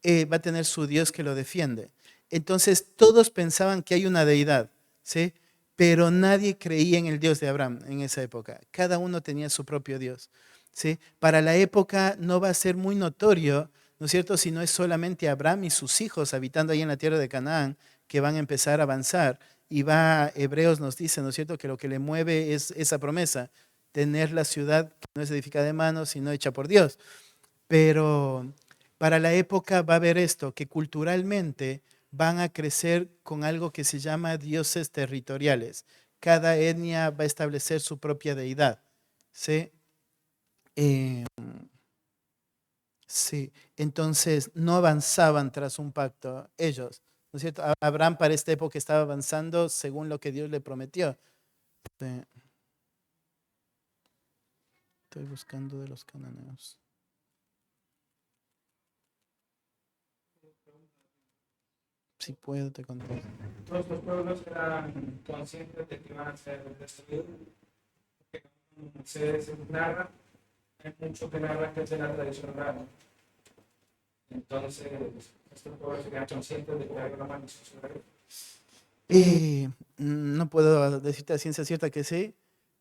Va a tener su dios que lo defiende. Entonces todos pensaban que hay una deidad, ¿sí? Pero nadie creía en el Dios de Abraham en esa época. Cada uno tenía su propio Dios, ¿sí? Para la época no va a ser muy notorio, ¿no es cierto? Si no es solamente Abraham y sus hijos habitando ahí en la tierra de Canaán que van a empezar a avanzar. Y Hebreos nos dice, ¿no es cierto?, que lo que le mueve es esa promesa, tener la ciudad que no es edificada de manos, sino hecha por Dios. Pero para la época va a haber esto, que culturalmente van a crecer con algo que se llama dioses territoriales. Cada etnia va a establecer su propia deidad. ¿Sí? Eh, sí, entonces no avanzaban tras un pacto ellos, ¿no es cierto? Abraham para esta época estaba avanzando según lo que Dios le prometió. Sí. Estoy buscando de los cananeos. Si puedo, te contesto. Todos los pueblos eran conscientes de que iban a ser destruidos. Porque como se narra, hay mucho que narra que es de la tradición oral. Entonces, estos pueblos serían conscientes de que hay una maldición sobre ellos. No puedo decirte a ciencia cierta que sí,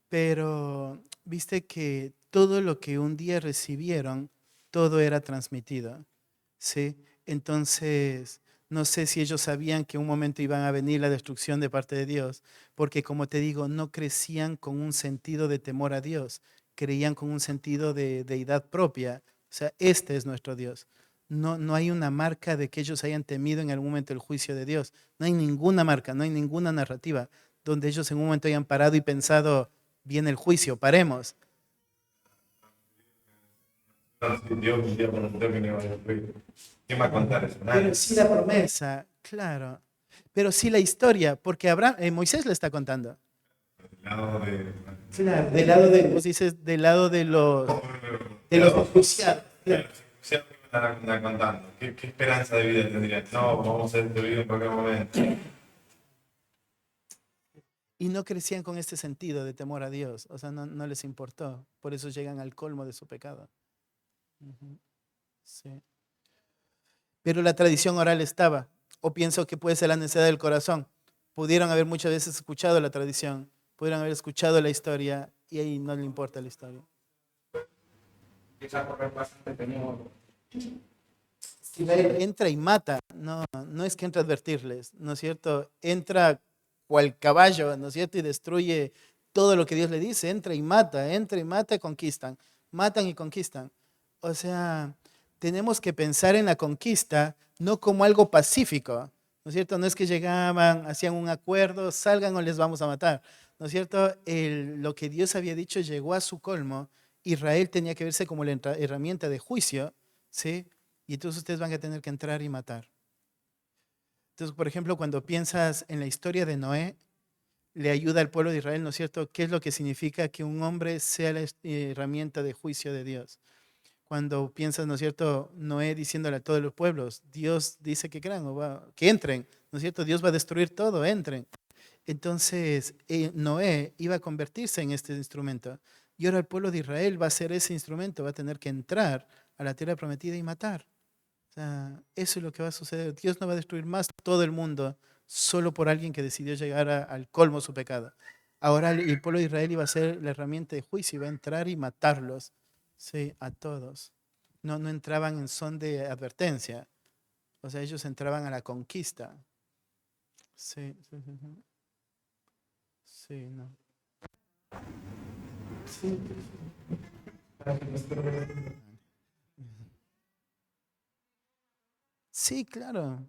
pero viste que todo lo que un día recibieron, todo era transmitido, ¿sí? Entonces, no sé si ellos sabían que un momento iban a venir la destrucción de parte de Dios, porque como te digo, no crecían con un sentido de temor a Dios, creían con un sentido de deidad propia, o sea, este es nuestro Dios. No, no hay una marca de que ellos hayan temido en algún momento el juicio de Dios. No hay ninguna marca, no hay ninguna narrativa donde ellos en un momento hayan parado y pensado, viene el juicio, paremos. No, si Dios un día prometió que no iba a destruir. ¿Quién va a contar eso? Nadie. Pero sí la promesa, claro. Pero sí la historia, porque Moisés le está contando. Del lado de. Claro, del lado de, vos dices, del lado de los enjuiciados. Claro. ¿Qué me están contando? ¿Qué esperanza de vida tendrían? No, vamos a ser destruidos en cualquier momento. Y no crecían con este sentido de temor a Dios, o sea, no les importó. Por eso llegan al colmo de su pecado. Sí. Pero la tradición oral estaba, o pienso que puede ser la necesidad del corazón. Pudieron haber muchas veces escuchado la tradición, pudieron haber escuchado la historia y ahí no le importa la historia. Quizás por bastante temor. Entra y mata, no es que entra a advertirles, ¿no es cierto? Entra cual caballo, ¿no es cierto? Y destruye todo lo que Dios le dice, entra y mata, conquistan, matan y conquistan. O sea, tenemos que pensar en la conquista no como algo pacífico, ¿no es cierto? No es que llegaban, hacían un acuerdo, salgan o les vamos a matar, ¿no es cierto? Lo que Dios había dicho llegó a su colmo, Israel tenía que verse como la herramienta de juicio, ¿sí? Y entonces ustedes van a tener que entrar y matar. Entonces, por ejemplo, cuando piensas en la historia de Noé, le ayuda al pueblo de Israel, ¿no es cierto? ¿Qué es lo que significa que un hombre sea la herramienta de juicio de Dios? Cuando piensas, ¿no es cierto? Noé diciéndole a todos los pueblos, Dios dice que crean que entren, ¿no es cierto? Dios va a destruir todo, entren. Entonces, Noé iba a convertirse en este instrumento. Y ahora el pueblo de Israel va a ser ese instrumento, va a tener que entrar a la tierra prometida y matar. O sea, eso es lo que va a suceder. Dios no va a destruir más todo el mundo solo por alguien que decidió llegar al colmo de su pecado. Ahora el pueblo de Israel iba a ser la herramienta de juicio, iba a entrar y matarlos, sí, a todos. No entraban en son de advertencia. O sea, ellos entraban a la conquista. Sí, sí, sí. Sí, no. Sí. Sí, claro.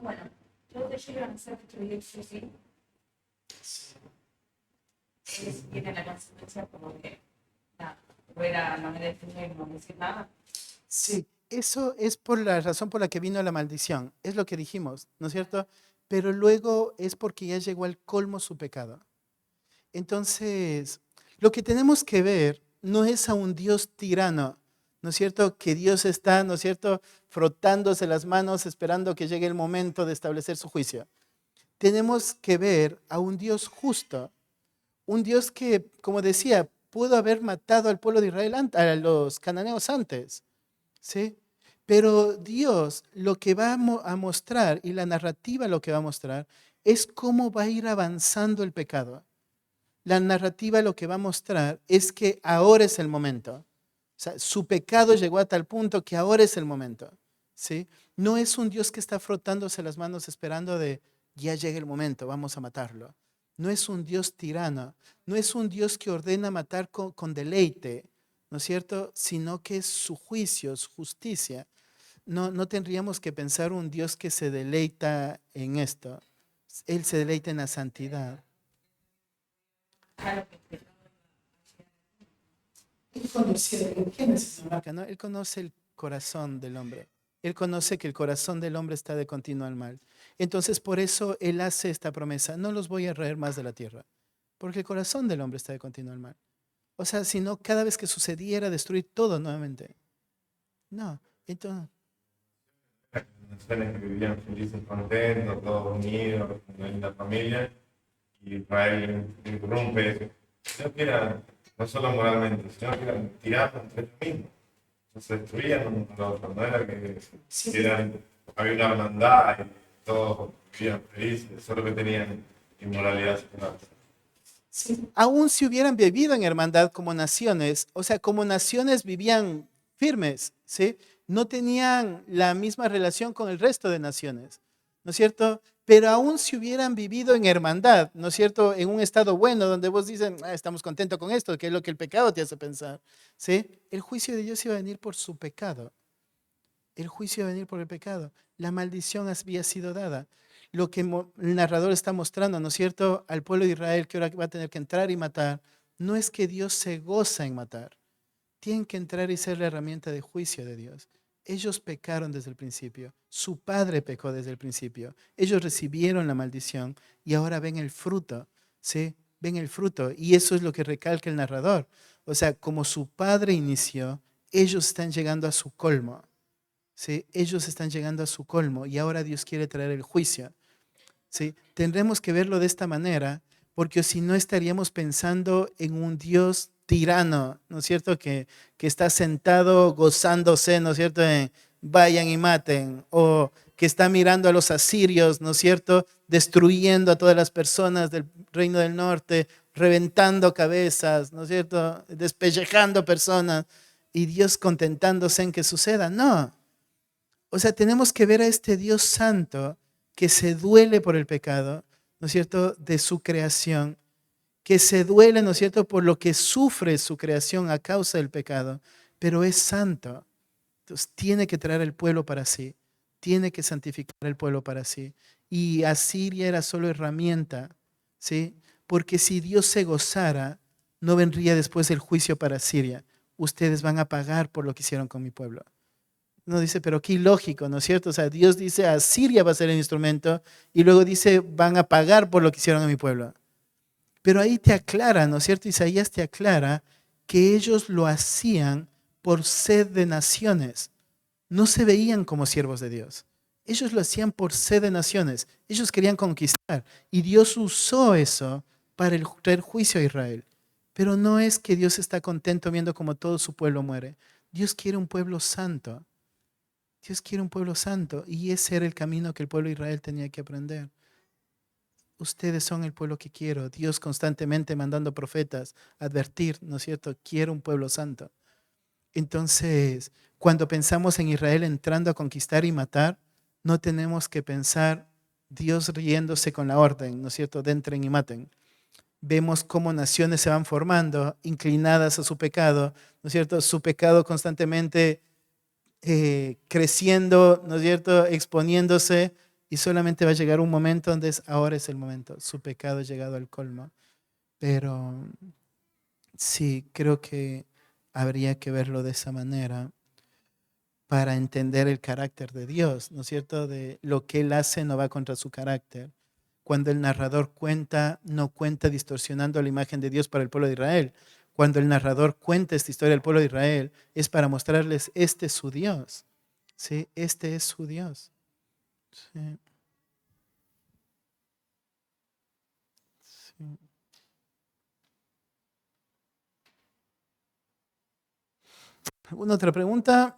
Bueno, todos te llegan a ser destruidos, sí. Tiene la consecuencia como que fuera no me destruye y no decir nada. Sí, eso es por la razón por la que vino la maldición. Es lo que dijimos, ¿no es cierto? Pero luego es porque ya llegó al colmo su pecado. Entonces, lo que tenemos que ver no es a un Dios tirano, ¿no es cierto? Que Dios está, ¿no es cierto?, frotándose las manos esperando que llegue el momento de establecer su juicio. Tenemos que ver a un Dios justo, un Dios que, como decía, pudo haber matado al pueblo de Israel, a los cananeos antes, ¿sí? Pero Dios lo que va a mostrar y la narrativa lo que va a mostrar es cómo va a ir avanzando el pecado. La narrativa lo que va a mostrar es que ahora es el momento. O sea, su pecado llegó a tal punto que ahora es el momento. ¿Sí? No es un Dios que está frotándose las manos esperando de ya llega el momento, vamos a matarlo. No es un Dios tirano, no es un Dios que ordena matar con deleite, ¿no es cierto? Sino que es su juicio, su justicia. No tendríamos que pensar un Dios que se deleita en esto. Él se deleita en la santidad. Él conoce, ¿no? Él conoce el corazón del hombre. Él conoce que el corazón del hombre está de continuo al mal. Entonces, por eso Él hace esta promesa. No los voy a raer más de la tierra, porque el corazón del hombre está de continuo al mal. O sea, si no, cada vez que sucediera, destruir todo nuevamente. No, entonces, Naciones que vivían felices, contentos, todos unidos, una linda familia, y Israel interrumpe eso. Sino que era, no solo moralmente, sino que eran tiranos entre ellos mismos. Se destruían unos a los otros, no era que había una hermandad y todos vivían felices, solo que tenían inmoralidad sexual. sí, aún si hubieran vivido en hermandad como naciones, o sea, como naciones vivían firmes, ¿sí? No tenían la misma relación con el resto de naciones, ¿no es cierto? Pero aún si hubieran vivido en hermandad, ¿no es cierto? En un estado bueno, donde vos dicen, estamos contentos con esto, que es lo que el pecado te hace pensar, ¿sí? El juicio de Dios iba a venir por su pecado. El juicio iba a venir por el pecado. La maldición había sido dada. Lo que el narrador está mostrando, ¿no es cierto?, al pueblo de Israel que ahora va a tener que entrar y matar, no es que Dios se goza en matar. Tienen que entrar y ser la herramienta de juicio de Dios. Ellos pecaron desde el principio. Su padre pecó desde el principio. Ellos recibieron la maldición y ahora ven el fruto. ¿Sí? Ven el fruto. Y eso es lo que recalca el narrador. O sea, como su padre inició, ellos están llegando a su colmo. ¿Sí? Ellos están llegando a su colmo y ahora Dios quiere traer el juicio. ¿Sí? Tendremos que verlo de esta manera, porque si no estaríamos pensando en un Dios tirano, ¿no es cierto? Que está sentado gozándose, ¿no es cierto? En vayan y maten, o que está mirando a los asirios, ¿no es cierto? Destruyendo a todas las personas del reino del norte, reventando cabezas, ¿no es cierto? Despellejando personas, y Dios contentándose en que suceda. No. O sea, tenemos que ver a este Dios santo que se duele por el pecado, ¿no es cierto?, de su creación, que se duele, ¿no es cierto?, por lo que sufre su creación a causa del pecado, pero es santo. Entonces tiene que traer el pueblo para sí, tiene que santificar el pueblo para sí. Y Asiria era solo herramienta, ¿sí? Porque si Dios se gozara, no vendría después el juicio para Asiria. Ustedes van a pagar por lo que hicieron con mi pueblo. Uno dice, pero qué ilógico, ¿no es cierto? O sea, Dios dice, Asiria va a ser el instrumento y luego dice, van a pagar por lo que hicieron a mi pueblo. Pero ahí te aclara, ¿no es cierto? Isaías te aclara que ellos lo hacían por sed de naciones. No se veían como siervos de Dios. Ellos lo hacían por sed de naciones. Ellos querían conquistar. Y Dios usó eso para traer juicio a Israel. Pero no es que Dios está contento viendo como todo su pueblo muere. Dios quiere un pueblo santo. Dios quiere un pueblo santo y ese era el camino que el pueblo de Israel tenía que aprender. Ustedes son el pueblo que quiero. Dios constantemente mandando profetas a advertir, ¿no es cierto? Quiero un pueblo santo. Entonces, cuando pensamos en Israel entrando a conquistar y matar, no tenemos que pensar Dios riéndose con la orden, ¿no es cierto? De entren y maten. Vemos cómo naciones se van formando, inclinadas a su pecado, ¿no es cierto? Su pecado constantemente creciendo, ¿no es cierto?, exponiéndose, y solamente va a llegar un momento donde ahora es el momento, su pecado ha llegado al colmo. Pero sí, creo que habría que verlo de esa manera para entender el carácter de Dios, ¿no es cierto? De lo que Él hace no va contra su carácter. Cuando el narrador cuenta, no cuenta distorsionando la imagen de Dios para el pueblo de Israel. Cuando el narrador cuenta esta historia del pueblo de Israel, es para mostrarles, este es su Dios. ¿Sí? Este es su Dios. Sí, sí. ¿Alguna otra pregunta?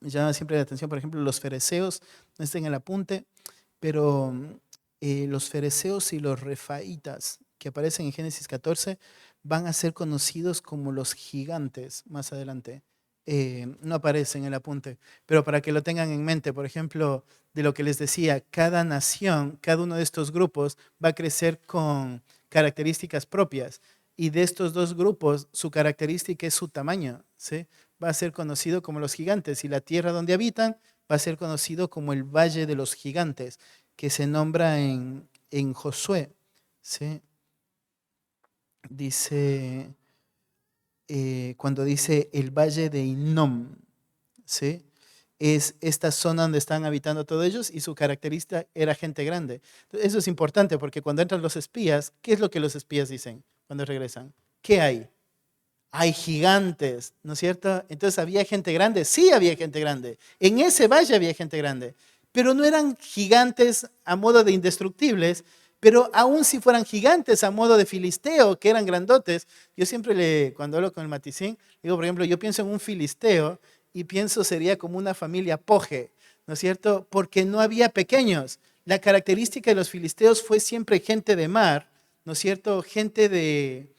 me llama siempre la atención, por ejemplo, los fereceos, no está en el apunte, pero los fereceos y los refaitas que aparecen en Génesis 14 van a ser conocidos como los gigantes más adelante. No aparece en el apunte, pero para que lo tengan en mente, por ejemplo, de lo que les decía, cada nación, cada uno de estos grupos va a crecer con características propias y de estos dos grupos su característica es su tamaño, ¿sí? Va a ser conocido como los gigantes y la tierra donde habitan va a ser conocido como el Valle de los Gigantes, que se nombra en Josué, ¿sí? Dice, cuando dice el Valle de Hinnom, ¿sí? Es esta zona donde están habitando todos ellos y su característica era gente grande. Entonces, eso es importante porque cuando entran los espías, ¿qué es lo que los espías dicen cuando regresan? ¿Qué hay? Hay gigantes, ¿no es cierto? Entonces, ¿había gente grande? Sí, había gente grande. En ese valle había gente grande, pero no eran gigantes a modo de indestructibles, pero aún si fueran gigantes a modo de filisteo, que eran grandotes, yo siempre cuando hablo con el Maticín, digo, por ejemplo, yo pienso en un filisteo y pienso sería como una familia poje, ¿no es cierto? Porque no había pequeños. La característica de los filisteos fue siempre gente de mar, ¿no es cierto? Gente de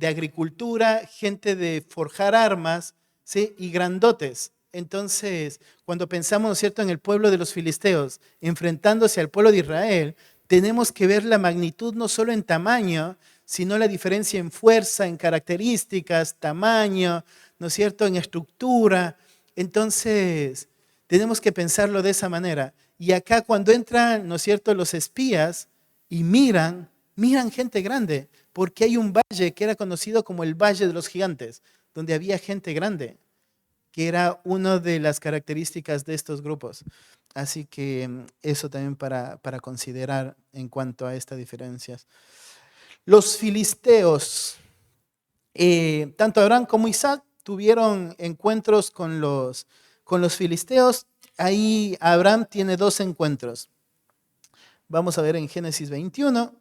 agricultura, gente de forjar armas, ¿sí? Y grandotes. Entonces, cuando pensamos, ¿no es cierto?, en el pueblo de los filisteos enfrentándose al pueblo de Israel, tenemos que ver la magnitud no solo en tamaño, sino la diferencia en fuerza, en características, tamaño, ¿no es cierto?, en estructura. Entonces, tenemos que pensarlo de esa manera. Y acá cuando entran, ¿no es cierto?, los espías y miran gente grande, porque hay un valle que era conocido como el Valle de los Gigantes, donde había gente grande, que era una de las características de estos grupos. Así que eso también para considerar en cuanto a estas diferencias. Los filisteos, tanto Abraham como Isaac tuvieron encuentros con los filisteos. Ahí Abraham tiene dos encuentros. Vamos a ver en Génesis 21.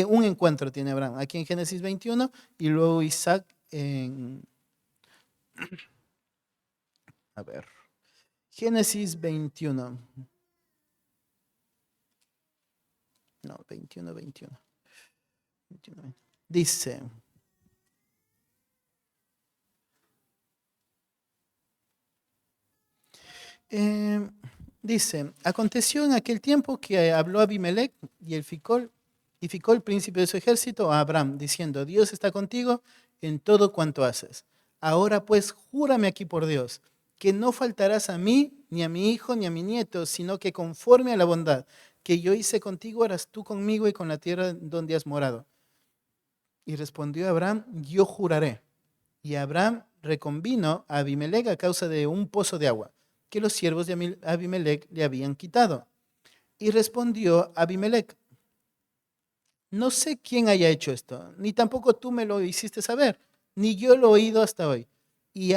Un encuentro tiene Abraham aquí en Génesis 21 y luego Isaac en... A ver, Génesis 21. No, 21. Dice, aconteció en aquel tiempo que habló Abimelech y Ficol, príncipe de su ejército, a Abraham, diciendo, Dios está contigo en todo cuanto haces. Ahora pues, júrame aquí por Dios, que no faltarás a mí, ni a mi hijo, ni a mi nieto, sino que conforme a la bondad que yo hice contigo, harás tú conmigo y con la tierra donde has morado. Y respondió Abraham, yo juraré. Y Abraham reconvino a Abimelech a causa de un pozo de agua, que los siervos de Abimelech le habían quitado. Y respondió Abimelech, no sé quién haya hecho esto, ni tampoco tú me lo hiciste saber, ni yo lo he oído hasta hoy. Y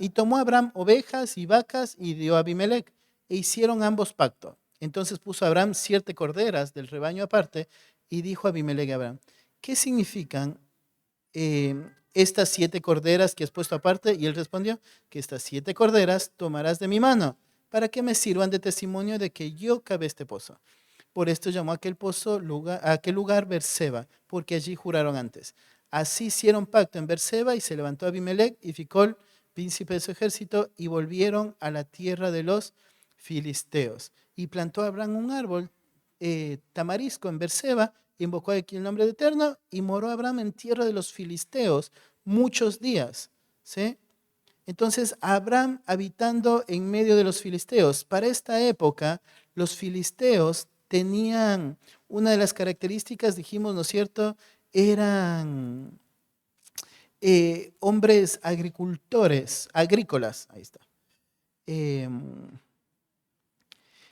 tomó Abraham ovejas y vacas y dio a Abimelech, e hicieron ambos pacto. Entonces puso Abraham 7 corderas del rebaño aparte, y dijo a Abimelech a Abraham, ¿qué significan estas 7 corderas que has puesto aparte? Y él respondió, que estas 7 corderas tomarás de mi mano, para que me sirvan de testimonio de que yo cavé este pozo. Por esto llamó a aquel lugar Berseba, porque allí juraron antes. Así hicieron pacto en Berseba, y se levantó Abimelech y Ficol, príncipe de su ejército, y volvieron a la tierra de los filisteos. Y plantó Abraham un árbol tamarisco en Berseba, invocó aquí el nombre de Eterno, y moró Abraham en tierra de los filisteos muchos días. ¿Sí? Entonces, Abraham habitando en medio de los filisteos. Para esta época, los filisteos tenían una de las características, dijimos, ¿no es cierto? Eran hombres agricultores, agrícolas. Ahí está.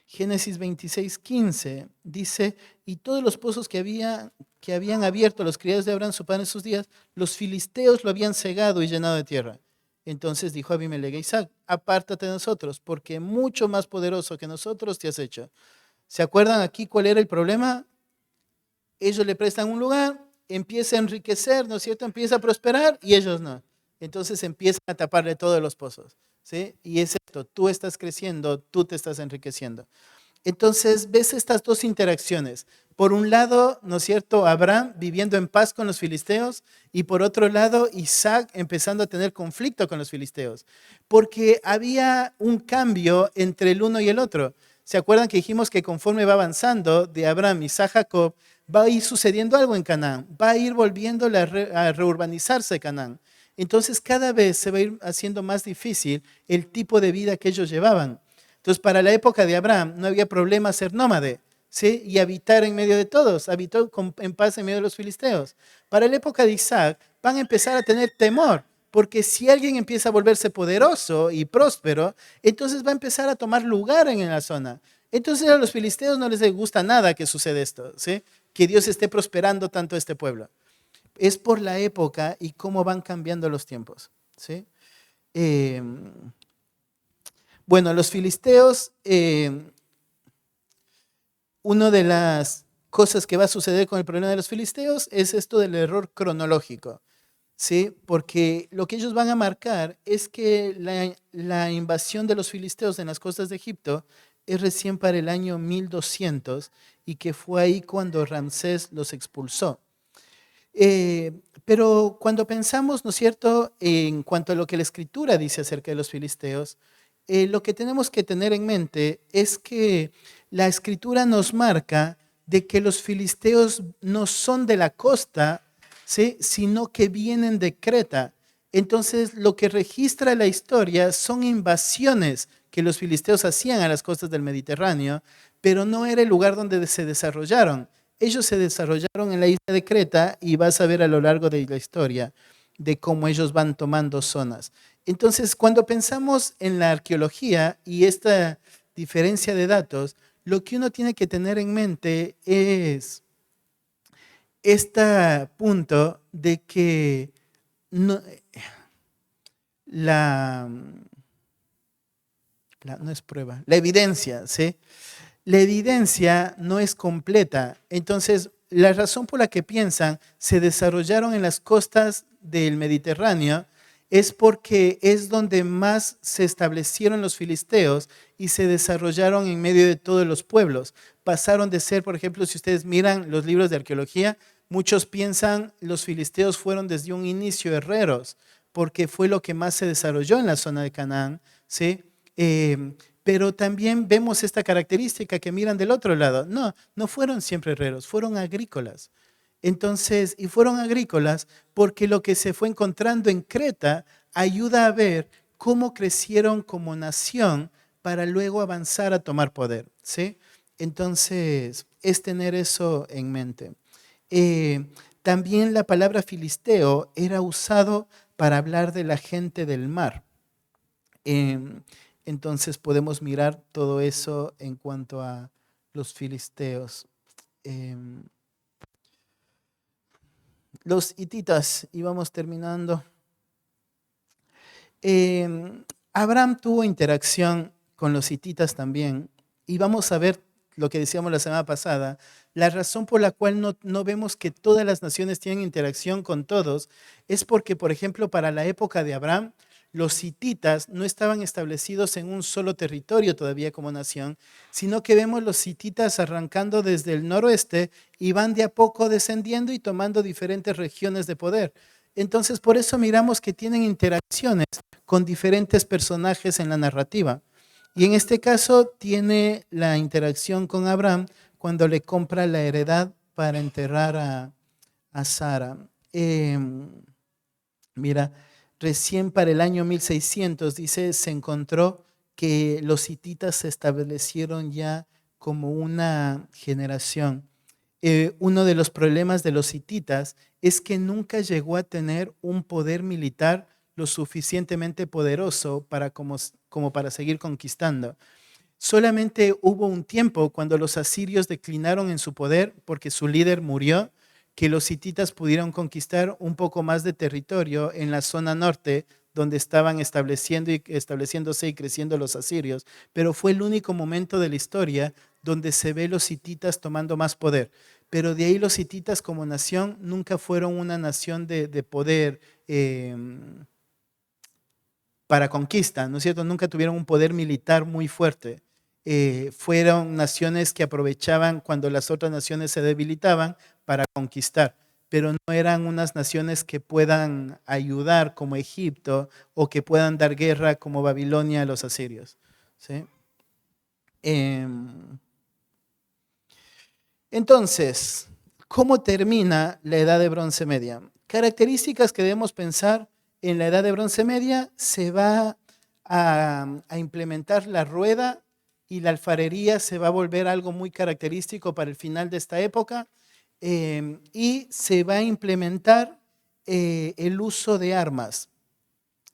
Génesis 26:15 dice, y todos los pozos que habían abierto los criados de Abraham, su padre en sus días, los filisteos lo habían cegado y llenado de tierra. Entonces dijo Abimelech a Isaac, apártate de nosotros, porque mucho más poderoso que nosotros te has hecho. ¿Se acuerdan aquí cuál era el problema? Ellos le prestan un lugar, empieza a enriquecer, ¿no es cierto? Empieza a prosperar y ellos no. Entonces empiezan a taparle todos los pozos. ¿sí? Y es esto, tú estás creciendo, tú te estás enriqueciendo. Entonces ves estas dos interacciones. Por un lado, ¿no es cierto?, Abraham viviendo en paz con los filisteos y por otro lado, Isaac empezando a tener conflicto con los filisteos, porque había un cambio entre el uno y el otro. ¿Se acuerdan que dijimos que conforme va avanzando de Abraham, Isaac, Jacob, va a ir sucediendo algo en Canaán? Va a ir volviendo a reurbanizarse Canaán. Entonces cada vez se va a ir haciendo más difícil el tipo de vida que ellos llevaban. Entonces, para la época de Abraham no había problema ser nómade, ¿sí? Y habitar en medio de todos, habitó en paz en medio de los filisteos. Para la época de Isaac van a empezar a tener temor, porque si alguien empieza a volverse poderoso y próspero, entonces va a empezar a tomar lugar en la zona. Entonces a los filisteos no les gusta nada que suceda esto, ¿sí? Que Dios esté prosperando tanto a este pueblo. Es por la época y cómo van cambiando los tiempos, ¿sí? Bueno, los filisteos, una de las cosas que va a suceder con el problema de los filisteos es esto del error cronológico, ¿sí? Porque lo que ellos van a marcar es que la invasión de los filisteos en las costas de Egipto es recién para el año 1200 y que fue ahí cuando Ramsés los expulsó. Pero cuando pensamos, ¿no es cierto?, en cuanto a lo que la Escritura dice acerca de los filisteos, lo que tenemos que tener en mente es que la Escritura nos marca de que los filisteos no son de la costa, ¿sí?, sino que vienen de Creta. Entonces, lo que registra la historia son invasiones que los filisteos hacían a las costas del Mediterráneo, pero no era el lugar donde se desarrollaron. Ellos se desarrollaron en la isla de Creta y vas a ver a lo largo de la historia de cómo ellos van tomando zonas. Entonces, cuando pensamos en la arqueología y esta diferencia de datos, lo que uno tiene que tener en mente es este punto de que no, no es prueba, la evidencia, ¿sí? La evidencia no es completa. Entonces, la razón por la que piensan se desarrollaron en las costas del Mediterráneo es porque es donde más se establecieron los filisteos y se desarrollaron en medio de todos los pueblos. Pasaron de ser, por ejemplo, si ustedes miran los libros de arqueología, muchos piensan los filisteos fueron desde un inicio herreros, porque fue lo que más se desarrolló en la zona de Canaán, ¿sí? Pero también vemos esta característica que miran del otro lado. No, no fueron siempre herreros, fueron agrícolas. Entonces, y fueron agrícolas porque lo que se fue encontrando en Creta ayuda a ver cómo crecieron como nación para luego avanzar a tomar poder, ¿sí? Entonces, es tener eso en mente. También la palabra filisteo era usado para hablar de la gente del mar. Entonces podemos mirar todo eso en cuanto a los filisteos. Los hititas, íbamos terminando. Abraham tuvo interacción con los hititas también. Y vamos a ver lo que decíamos la semana pasada. La razón por la cual no vemos que todas las naciones tienen interacción con todos es porque, por ejemplo, para la época de Abraham, los hititas no estaban establecidos en un solo territorio todavía como nación, sino que vemos los hititas arrancando desde el noroeste y van de a poco descendiendo y tomando diferentes regiones de poder. Entonces, por eso miramos que tienen interacciones con diferentes personajes en la narrativa. Y en este caso tiene la interacción con Abraham cuando le compra la heredad para enterrar a Sara. Mira, recién para el año 1600, dice, se encontró que los hititas se establecieron ya como una generación. Uno de los problemas de los hititas es que nunca llegó a tener un poder militar lo suficientemente poderoso para como para seguir conquistando. Solamente hubo un tiempo cuando los asirios declinaron en su poder porque su líder murió, que los hititas pudieron conquistar un poco más de territorio en la zona norte donde estaban estableciéndose y creciendo los asirios, pero fue el único momento de la historia donde se ve los hititas tomando más poder. Pero de ahí los hititas como nación nunca fueron una nación de poder para conquista, ¿no es cierto? Nunca tuvieron un poder militar muy fuerte. Fueron naciones que aprovechaban cuando las otras naciones se debilitaban para conquistar, pero no eran unas naciones que puedan ayudar como Egipto o que puedan dar guerra como Babilonia a los asirios. ¿Sí? Entonces, ¿cómo termina la Edad de Bronce Media? Características que debemos pensar en la Edad de Bronce Media: se va a implementar la rueda y la alfarería se va a volver algo muy característico para el final de esta época, y se va a implementar el uso de armas.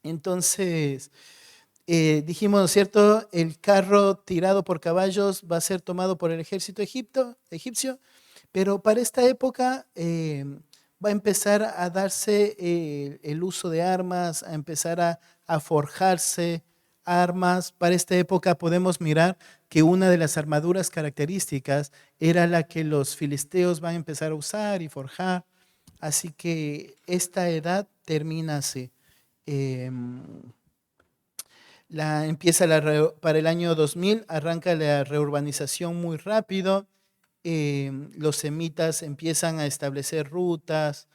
Entonces, dijimos, ¿no es cierto?, el carro tirado por caballos va a ser tomado por el ejército egipcio, pero para esta época va a empezar a darse el uso de armas, a empezar a forjarse armas. Para esta época podemos mirar que una de las armaduras características era la que los filisteos van a empezar a usar y forjar. Así que esta edad termina así. Empieza para el año 2000, arranca la reurbanización muy rápido. Los semitas empiezan a establecer rutas.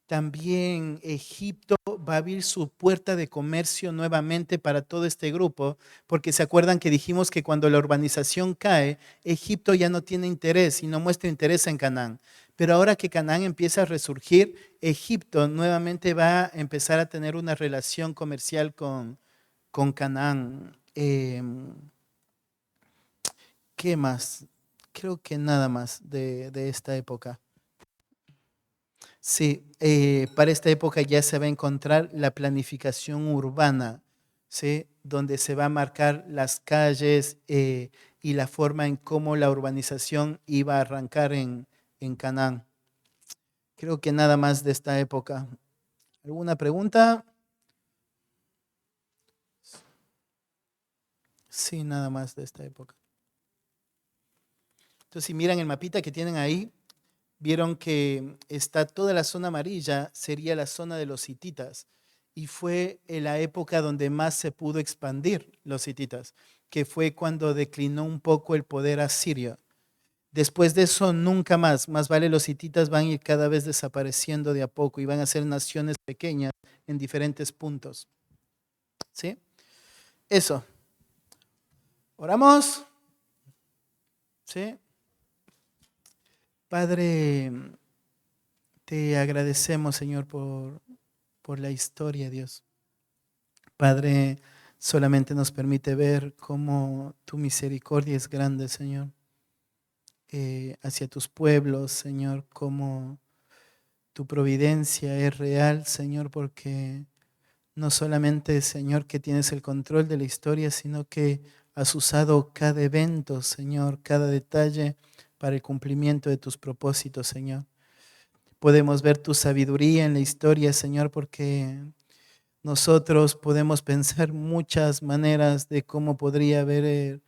También Egipto va a abrir su puerta de comercio nuevamente para todo este grupo, porque se acuerdan que dijimos que cuando la urbanización cae, Egipto ya no tiene interés y no muestra interés en Canaán. Pero ahora que Canaán empieza a resurgir, Egipto nuevamente va a empezar a tener una relación comercial con Canaán. ¿Qué más? Creo que nada más de esta época. Sí, para esta época ya se va a encontrar la planificación urbana, ¿sí?, donde se va a marcar las calles y la forma en cómo la urbanización iba a arrancar en Canaán. Creo que nada más de esta época. ¿Alguna pregunta? Sí, nada más de esta época. Entonces, si miran el mapita que tienen ahí, vieron que está toda la zona amarilla, sería la zona de los hititas. Y fue en la época donde más se pudo expandir los hititas, que fue cuando declinó un poco el poder asirio. Después de eso, nunca más vale, los hititas van a ir cada vez desapareciendo de a poco y van a ser naciones pequeñas en diferentes puntos. ¿Sí? Eso. ¿Oramos? ¿Sí? Padre, te agradecemos, Señor, por la historia, Dios. Padre, solamente nos permite ver cómo tu misericordia es grande, Señor, hacia tus pueblos, Señor, cómo tu providencia es real, Señor, porque no solamente, Señor, que tienes el control de la historia, sino que has usado cada evento, Señor, cada detalle para el cumplimiento de tus propósitos, Señor. Podemos ver tu sabiduría en la historia, Señor, porque nosotros podemos pensar muchas maneras de cómo podría haber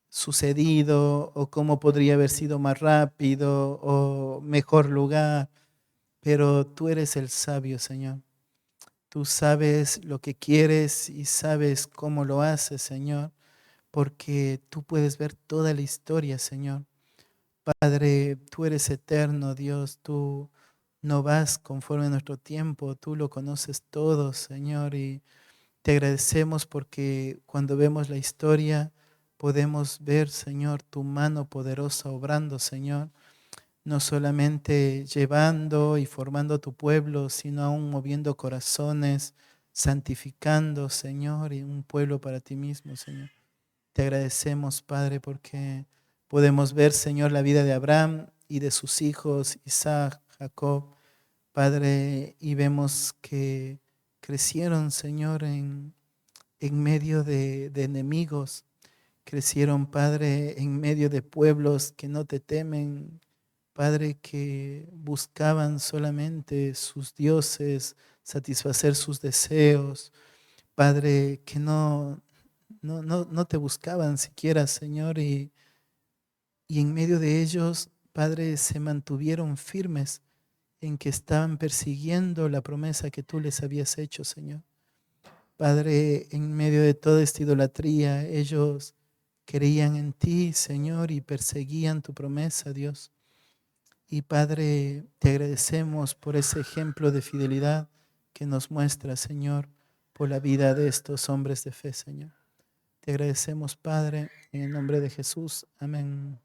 sucedido o cómo podría haber sido más rápido o mejor lugar, pero tú eres el sabio, Señor. Tú sabes lo que quieres y sabes cómo lo haces, Señor, porque tú puedes ver toda la historia, Señor. Padre, tú eres eterno, Dios, tú no vas conforme a nuestro tiempo, tú lo conoces todo, Señor, y te agradecemos porque cuando vemos la historia podemos ver, Señor, tu mano poderosa obrando, Señor, no solamente llevando y formando tu pueblo, sino aún moviendo corazones, santificando, Señor, y un pueblo para ti mismo, Señor. Te agradecemos, Padre, porque podemos ver, Señor, la vida de Abraham y de sus hijos, Isaac, Jacob, Padre, y vemos que crecieron, Señor, en medio de enemigos. Crecieron, Padre, en medio de pueblos que no te temen, Padre, que buscaban solamente sus dioses, satisfacer sus deseos. Padre, que no te buscaban siquiera, Señor, y en medio de ellos, Padre, se mantuvieron firmes en que estaban persiguiendo la promesa que tú les habías hecho, Señor. Padre, en medio de toda esta idolatría, ellos creían en ti, Señor, y perseguían tu promesa, Dios. Y Padre, te agradecemos por ese ejemplo de fidelidad que nos muestra, Señor, por la vida de estos hombres de fe, Señor. Te agradecemos, Padre, en el nombre de Jesús. Amén.